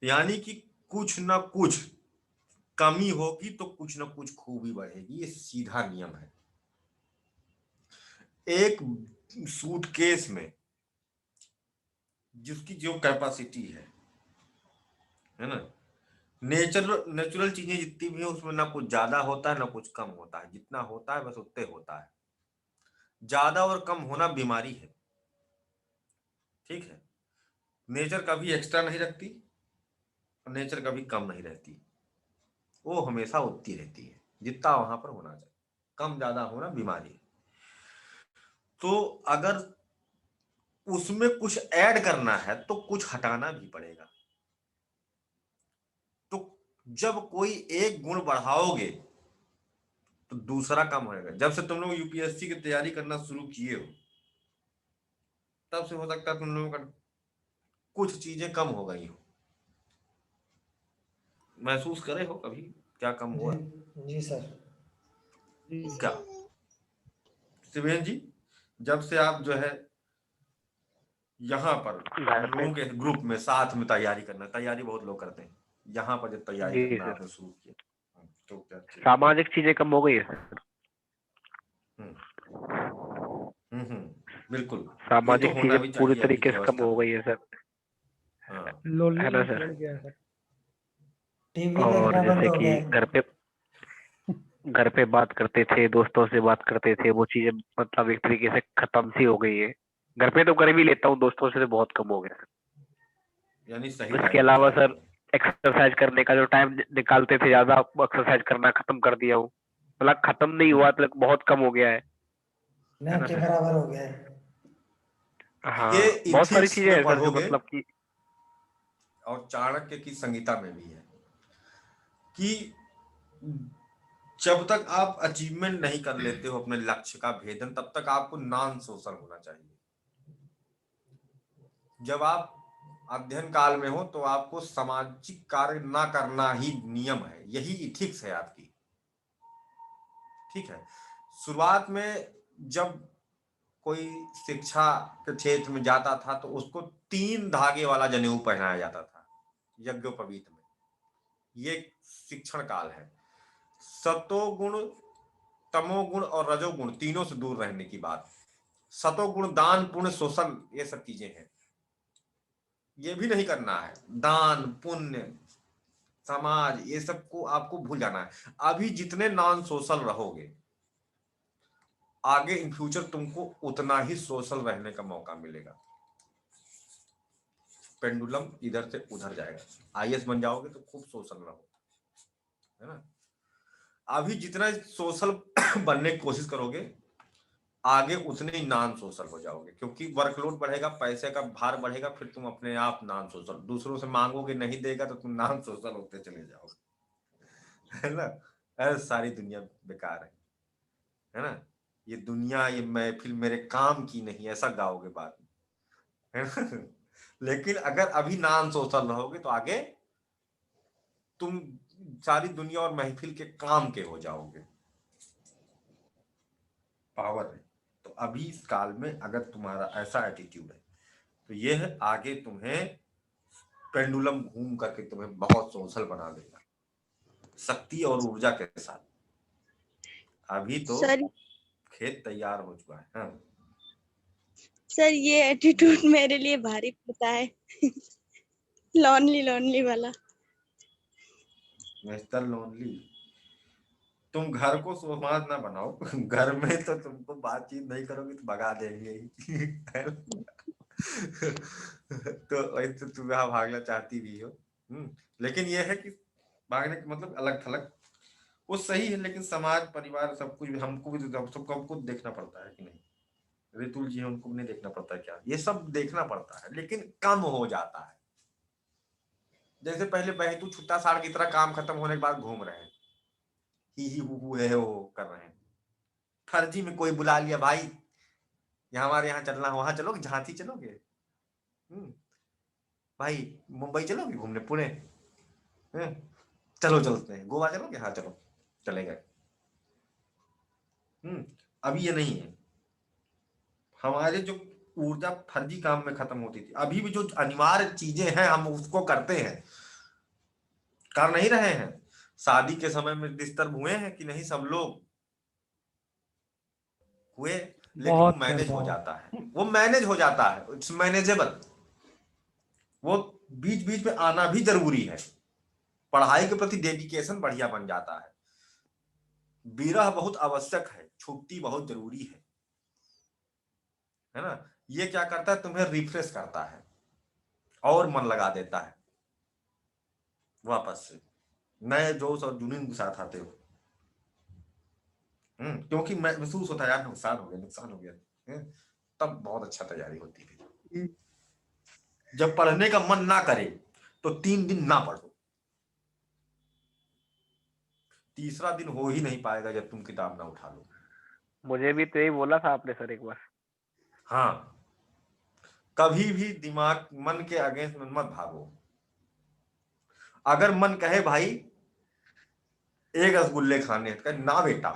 यानी कि कुछ ना कुछ कमी होगी तो कुछ ना कुछ खूबी बढ़ेगी। ये सीधा नियम है। एक सूटकेस में जिसकी जो कैपेसिटी है ना, नेचुरल चीजें जितनी भी है उसमें ना कुछ ज्यादा होता है ना कुछ कम होता है, जितना होता है बस उतने होता है। ज्यादा और कम होना बीमारी है। ठीक है, नेचर कभी एक्स्ट्रा नहीं रखती और नेचर कभी कम नहीं रहती, वो हमेशा उतनी रहती है जितना वहां पर होना चाहिए। कम ज्यादा होना बीमारी है। तो अगर उसमें कुछ ऐड करना है तो कुछ हटाना भी पड़ेगा। तो जब कोई एक गुण बढ़ाओगे तो दूसरा कम होएगा। जब से तुम लोग यूपीएससी की तैयारी करना शुरू किए हो तब से हो सकता है तुम लोगों का कुछ चीजें कम हो गई हो। महसूस करे हो कभी क्या कम हुआ? जी सर। क्या शिवेन जी, जब से आप जो है यहाँ पर हम लोगों के ग्रुप में साथ में तैयारी बहुत लोग करते हैं, यहाँ पर जब तैयारी करना आपने शुरू किया तो क्या सामाजिक चीजें कम हो गई है। बिल्कुल, ये तो सामाजिक होना चीजें भी पूरी चाहिए अभी तरीके की से कम अवस्था हो में। गई है सर, हाँ, है ना लोनलीनेस सर। बढ़ गया है सर। टीवी और देखना बंद जैसे हो गया कि है। घर पे बात करते थे, दोस्तों से बात करते थे, वो चीजें मतलब एक तरीके से खत्म सी हो गई है। घर पे तो कर भी लेता हूँ, दोस्तों से तो बहुत कम हो गया सर। यानी सही इसके टाइम अलावा गुजार सर रहे हैं। एक्सरसाइज करने का जो टाइम निकालते थे, ज्यादा एक्सरसाइज करना खत्म कर दिया हूँ। मतलब खत्म नहीं हुआ तो बहुत कम हो गया है ना ना के सर। बराबर हो गया है। ये हाँ, बहुत सारी इथिक्स चीजें में हैं सर जो पढ़ोगे मतलब कि और चाणक्य की संहिता में भी है कि जब तक आप अचीवमेंट नहीं कर लेते हो अपने लक्ष्य का भेदन, तब तक आपको नॉन सोशल होना चाहिए। जब आप अध्ययन काल में हो तो आपको सामाजिक कार्य ना करना ही नियम है, यही इथिक्स है आपकी। ठीक है, शुरुआत में जब कोई शिक्षा के क्षेत्र में जाता था तो उसको 3 धागे वाला जनेऊ पहनाया जाता था यज्ञोपवीत में। ये शिक्षण काल है। सतोगुण, तमोगुण और रजोगुण तीनों से दूर रहने की बात। सतोगुण दान, पुण्य, सोशल, ये सब चीजें हैं, ये भी नहीं करना है। दान, पुण्य, समाज, ये सब को आपको भूल जाना है। अभी जितने नॉन सोशल रहोगे, आगे इन फ्यूचर तुमको उतना ही सोशल रहने का मौका मिलेगा। पेंडुलम इधर से उधर जाएगा। आईएएस बन जाओगे तो खूब सोशल रहो, है ना। अभी जितना सोशल बनने की कोशिश करोगे, आगे उतने ही नॉन सोशल हो जाओगे, क्योंकि वर्कलोड बढ़ेगा, पैसे का भार बढ़ेगा, फिर तुम अपने आप नॉन सोशल, दूसरों से मांगोगे, नहीं देगा तो तुम नॉन सोशल होते चले जाओगे, है ना। अरे सारी दुनिया बेकार है ना। ये दुनिया, ये महफिल मेरे काम की नहीं, ऐसा गाओगे बाद में, है ना। लेकिन अगर अभी नॉन सोशल रहोगे तो आगे तुम सारी दुनिया और महफिल के काम के हो जाओगे। पावर है। तो अभी इस काल में अगर तुम्हारा ऐसा एटीट्यूड है तो ये है, आगे तुम्हें पेंडुलम घूम करके तुम्हें बहुत सोशल बना देगा, शक्ति और ऊर्जा के साथ। अभी तो सर खेत तैयार हो चुका है। हाँ। सर ये एटीट्यूड मेरे लिए भारी पड़ता है। लॉनली लॉनली वाला। मिस्टर लोनली, तुम घर को समाज ना बनाओ। घर में तो तुमको बातचीत नहीं करोगे तो भगा देंगे ही। तो वैसे तुम यहाँ भागना चाहती भी हो। लेकिन यह है कि भागने का मतलब अलग थलग वो सही है, लेकिन समाज, परिवार, सब कुछ हमको भी तो सबको देखना पड़ता है कि नहीं। ऋतुल जी उनको नहीं देखना पड़ता क्या? ये सब देखना पड़ता है, लेकिन कम हो जाता है। जैसे पहले बहतू छुट्टा साड़ की तरह काम खत्म होने के बाद घूम रहे हैं, ही हु है वो कर रहे हैं। फर्जी में कोई बुला लिया, भाई यहाँ हमारे यहाँ चलना, वहां चलोगे, झांसी चलोगे, भाई मुंबई चलोगे घूमने, पुणे, चलो चलते हैं, गोवा चलोगे, हाँ चलो, चले गए। अभी ये नहीं है। हमारे जो ऊर्जा फर्जी काम में खत्म होती थी, अभी भी जो अनिवार्य चीजें हैं हम उसको करते हैं, कर नहीं रहे हैं। शादी के समय में डिस्टर्ब हुए हैं कि नहीं? सब लोग हुए, लेकिन वो मैनेज हो जाता है, वो मैनेज हो जाता है, इट्स मैनेजेबल। वो बीच बीच में आना भी जरूरी है। पढ़ाई के प्रति डेडिकेशन बढ़िया बन जाता है। विरह बहुत आवश्यक है, छुट्टी बहुत जरूरी है ना। ये क्या करता है? तुम्हें रिफ्रेश करता है और मन लगा देता है, वापस से नए जोश और जुनून के साथ आते हो। क्योंकि महसूस होता है यार नुकसान हो गया, तब बहुत अच्छा तैयारी होती है। जब पढ़ने का मन ना करे तो 3 दिन ना पढ़ो, तीसरा दिन हो ही नहीं पाएगा जब तुम किताब ना उठा लो। मुझे भी तो यही बोला था आपने सर एक बार। हाँ, कभी भी दिमाग, मन के अगेंस्ट में मत भागो। अगर मन कहे भाई 1 रसगुल्ले खाने, कहे ना बेटा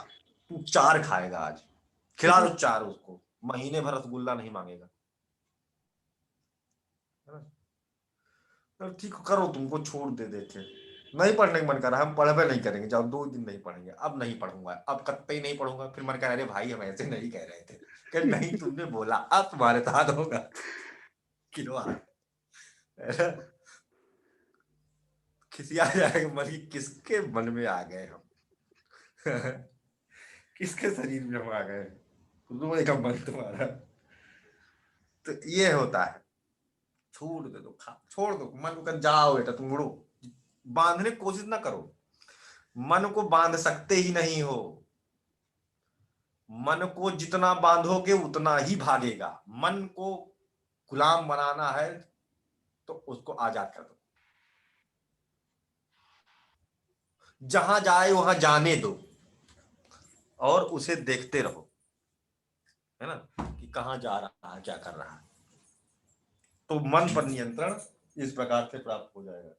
तू 4 खाएगा आज, खिला दो 4 उसको, महीने भर रसगुल्ला नहीं मांगेगा, है ना। तो ठीक करो, तुमको छोड़ दे देते, नहीं पढ़ने का मन कर रहा है, हम पढ़वे नहीं करेंगे, जाओ 2 दिन नहीं पढ़ेंगे, अब नहीं पढ़ूंगा, अब कत्ते ही नहीं पढ़ूंगा। फिर मन कह रहे भाई हम ऐसे नहीं कह रहे थे, कि नहीं तुमने बोला अब तुम्हारे साथ होगा। किलो खिसिया जाएगा मन की, किसके मन में आ गए हम किसके शरीर में हम आ गए, रोए का मन तुम्हारा। तो ये होता है, छोड़ दे दो, छोड़ दो मन को, जाओ बेटा तुम उड़ो, बांधने की कोशिश ना करो, मन को बांध सकते ही नहीं हो। मन को जितना बांधोगे उतना ही भागेगा। मन को गुलाम बनाना है तो उसको आजाद कर दो, जहां जाए वहां जाने दो और उसे देखते रहो, है ना, कि कहां जा रहा है, क्या कर रहा है। तो मन पर नियंत्रण इस प्रकार से प्राप्त हो जाएगा।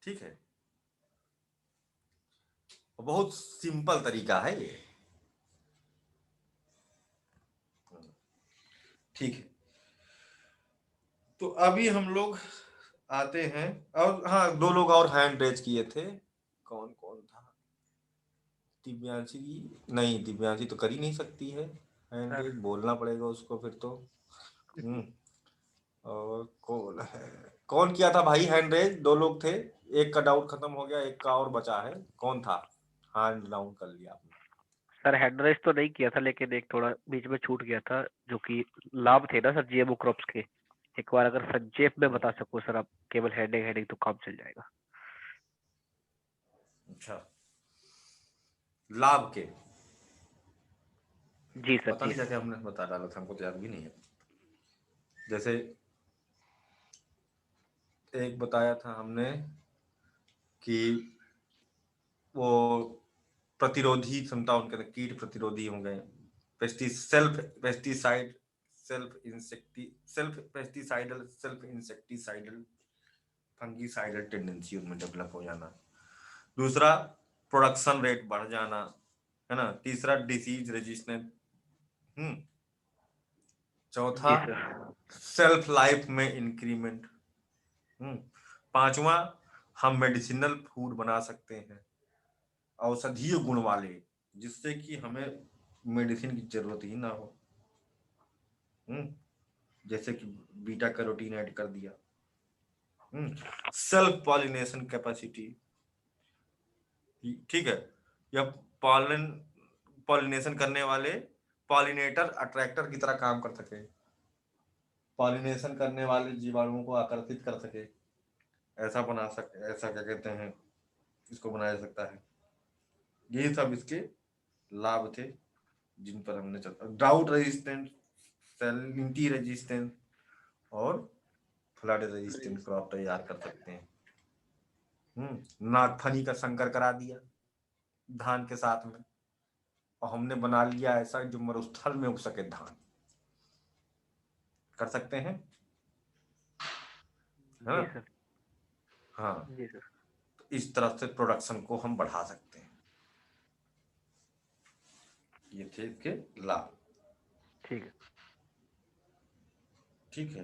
ठीक है, बहुत सिंपल तरीका है ये। ठीक है, तो अभी हम लोग आते हैं, और हाँ 2 लोग और हैंड रेज किए थे, कौन कौन था? दिव्यांशी नहीं, दिव्यांशी तो कर ही नहीं सकती है हैंड रेज, बोलना पड़ेगा उसको फिर तो। और कौन है, कौन किया था भाई हैंड रेज? 2 लोग थे, एक का डाउट खत्म हो गया, एक का और बचा है, कौन था? हैंड डाउन कर लिया आपने। सर हैंड रेस तो नहीं किया था, लेकिन एक थोड़ा बीच में छूट गया था, जो कि लाभ थे ना सर जीएमओ क्रॉप्स के। एक बार अगर संक्षेप में बता सको सर आप, केवल हेडिंग तो काम चल जाएगा। अच्छा, लाभ के जी सर, पता जी नहीं जाके हमने बता डाला था, हमको तो याद भी नहीं है। जैसे एक बताया था हमने कि वो प्रतिरोधी क्षमता उनके अंदर, कीट प्रतिरोधी हो गए, सेल्फ इंसेक्टिसाइडल फंगीसाइडल टेंडेंसी उनमें डेवलप हो जाना। दूसरा प्रोडक्शन रेट बढ़ जाना, है ना। तीसरा डिसीज रेजिस्टेंस। चौथा सेल्फ लाइफ में इंक्रीमेंट। पांचवा हम मेडिसिनल फूड बना सकते हैं, औषधीय गुण वाले, जिससे कि हमें मेडिसिन की जरूरत ही ना हो। जैसे कि बीटा कैरोटीन ऐड कर दिया। सेल्फ पॉलिनेशन कैपेसिटी, ठीक है, या पॉलिनेशन करने वाले पॉलिनेटर अट्रैक्टर की तरह काम कर सके, पॉलिनेशन करने वाले जीवाणुओं को आकर्षित कर सके, ऐसा ऐसा क्या कहते हैं, इसको बनाया जा सकता है। ये सब इसके लाभ थे जिन पर हमने ड्राउट रेजिस्टेंट, सैलिनिटी रेजिस्टेंस और फ्लड रेजिस्टेंट क्रॉप तैयार कर सकते हैं। नागफनी का संकर करा दिया धान के साथ में, और हमने बना लिया ऐसा जो मरुस्थल में उग सके धान, कर सकते हैं, है ना? हाँ जी सर। तो इस तरह से प्रोडक्शन को हम बढ़ा सकते हैं। ये थे इसके लाभ। ठीक है, ठीक है,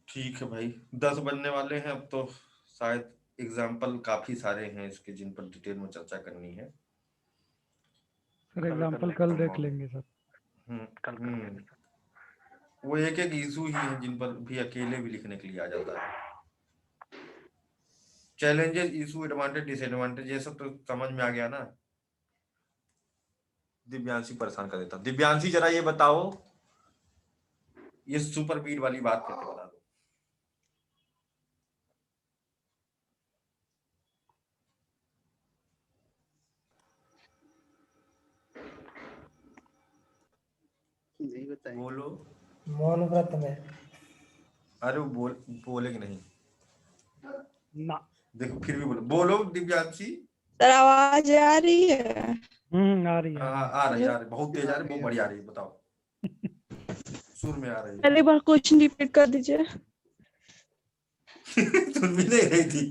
ठीक है भाई, 10 बनने वाले हैं अब तो। शायद एग्जाम्पल काफी सारे हैं इसके जिन पर डिटेल में चर्चा करनी है। सर एग्जांपल कल देख लेंगे सर। कल कर लेंगे सर। वो एक एक इशू ही है जिन पर भी अकेले भी लिखने के लिए आ जाता है। चैलेंजेस, इशू, एडवांटेज, डिसएडवांटेज, ये सब तो समझ में आ गया ना। दिव्यांशी परेशान कर देता। दिव्यांशी जरा ये बताओ, ये सुपर बीट वाली बात करके बता दो। नहीं बताएंगे। बोलो। मौन व्रत में अरे वो बोलेगी नहीं ना। देखो फिर भी बोलो दिव्यांशी। सर आवाज आ रही है? आ रही है। हाँ आ रही है, बहुत तेज आ रही है, बहुत बढ़िया आ रही है, बताओ। सुर में आ रही है। पहले बार क्वेश्चन रिपीट कर दीजिए। सुन भी नहीं रही थी।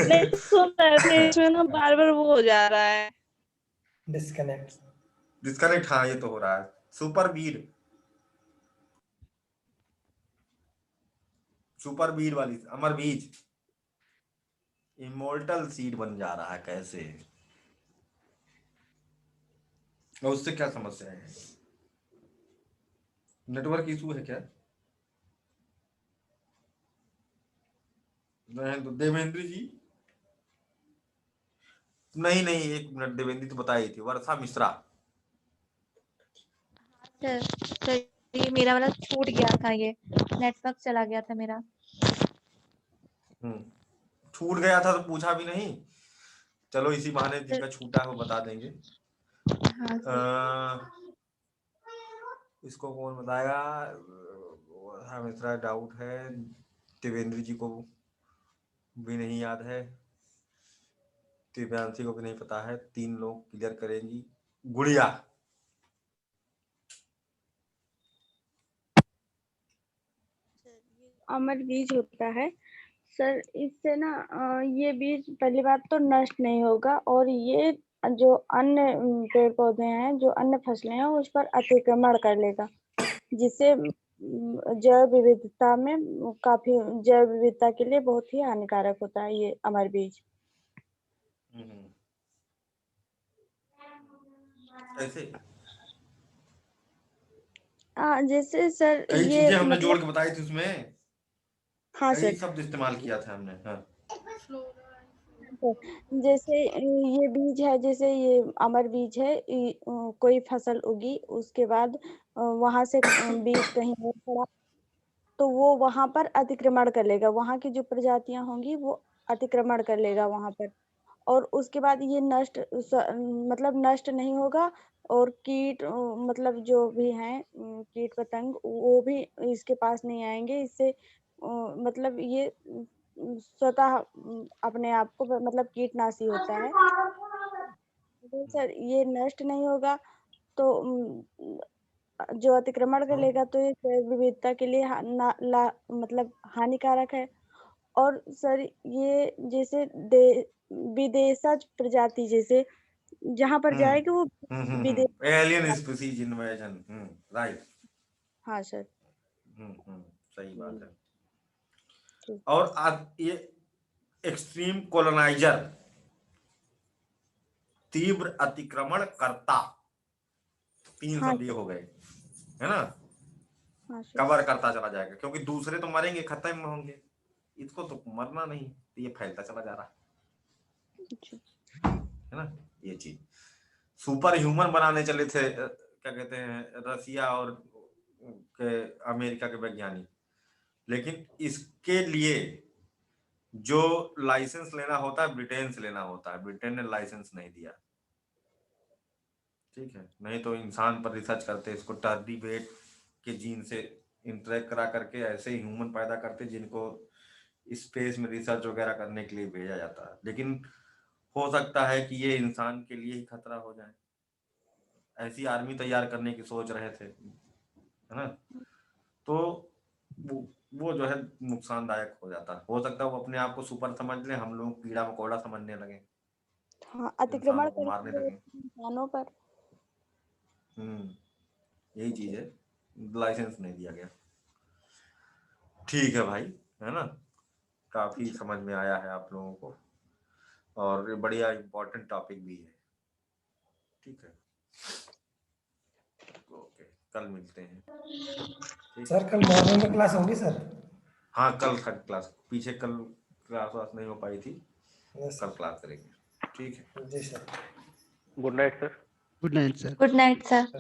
नहीं सुन रहे थे, इसमें ना बार बार वो हो जा रहा है, डिस्कनेक्ट। हाँ ये तो हो रहा है। सुपर बीड वाली अमर बीज इमोर्टल सीड बन जा रहा है कैसे? और उससे क्या समस्या है? नेटवर्क इशू है क्या? नहीं तो देवेंद्र जी, नहीं नहीं, एक मिनट, देवेंद्र तो बताई थी, वर्षा मिश्रा। सर ये मेरा वाला छूट गया था, ये नेटवर्क चला गया था मेरा। छूट गया था तो पूछा भी नहीं। चलो इसी बहाने जिनका छूटा है वो बता देंगे। हाँ इसको कौन बताएगा? हमेशा डाउट है, देवेंद्र जी को भी नहीं याद है, दिव्यांशी को भी नहीं पता है। 3 लोग क्लियर करेंगी। गुड़िया, अमर बीज होता है सर, इससे ना ये बीज पहली बात तो नष्ट नहीं होगा, और ये जो अन्य पेड़ पौधे हैं, जो अन्य फसलें हैं, उस पर अतिक्रमण कर लेगा, जिससे जैव विविधता में काफी, जैव विविधता के लिए बहुत ही हानिकारक होता है ये अमर बीज। कैसे? जैसे सर कई ये चीजें हमने मतलब, जोड़ के बताई थी उसमें, हाँ कई सर, शब्द इस्तेमाल किया था हमने। हाँ जैसे ये बीज है, जैसे ये अमर बीज है, कोई फसल उगी, उसके बाद वहां से बीज कहीं और पड़ा, तो वो वहां पर अतिक्रमण कर लेगा, वहां की जो प्रजातियां होंगी वो अतिक्रमण कर लेगा वहां पर, और उसके बाद ये मतलब नष्ट नहीं होगा, और कीट मतलब जो भी हैं कीट पतंग, वो भी इसके पास नहीं आएंगे, इससे मतलब ये स्वतः अपने आप को मतलब कीटनाशी होता है। तो सर ये नष्ट नहीं होगा, तो जो अतिक्रमण कर लेगा तो ये जैव विविधता के लिए मतलब हानिकारक है। और सर ये जैसे विदेशज प्रजाति, जैसे जहां पर जाएगी वो विदेश। Alien species invasion, right. हाँ सर, सही बात है। और आज ये एक्सट्रीम कॉलोनाइजर, तीव्र अतिक्रमण करता, 3 हाँ शब्द ये हो गए, है ना? हाँ सर, कवर करता चला जाएगा, क्योंकि दूसरे तो मरेंगे, खत्म होंगे, इसको तो मरना नहीं, तो ये फैलता चला जा रहा है ना? ये चीज सुपर ह्यूमन बनाने चले थे, क्या कहते हैं, रसिया और अमेरिका के वैज्ञानिक, लेकिन इसके लिए जो लाइसेंस लेना होता है ब्रिटेन से लेना होता है, ब्रिटेन ने लाइसेंस नहीं दिया। ठीक है, नहीं तो इंसान पर रिसर्च करते, इसको टर्डी वेट के जीन से इंटरेक्ट करा करके ऐसे ह्यूमन पैदा करते जिनको स्पेस में रिसर्च वगैरह करने के लिए भेजा जाता है, लेकिन हो सकता है कि ये इंसान के लिए ही खतरा हो जाए, ऐसी आर्मी तैयार करने की सोच रहे थे, है ना? तो वो जो है नुकसानदायक हो जाता है। हो सकता है वो अपने आप को सुपर समझ ले, हम लोग कीड़ा मकोड़ा समझने लगे, हाँ, अतिक्रमण इंसानों को मारने करेंगे लगे। इंसानों पर। यही चीज है, लाइसेंस नहीं दिया गया। ठीक है भाई, है ना? काफी समझ में आया है आप लोगों को, और बढ़िया इंपॉर्टेंट टॉपिक भी है। ठीक है, ओके, कल मिलते हैं। सर कल मॉर्निंग में क्लास होगी सर? हाँ कल क्लास, पीछे कल क्लास वास नहीं हो पाई थी, कल क्लास करेंगे। ठीक है जी sir. Good night sir. Good night sir. Good night sir.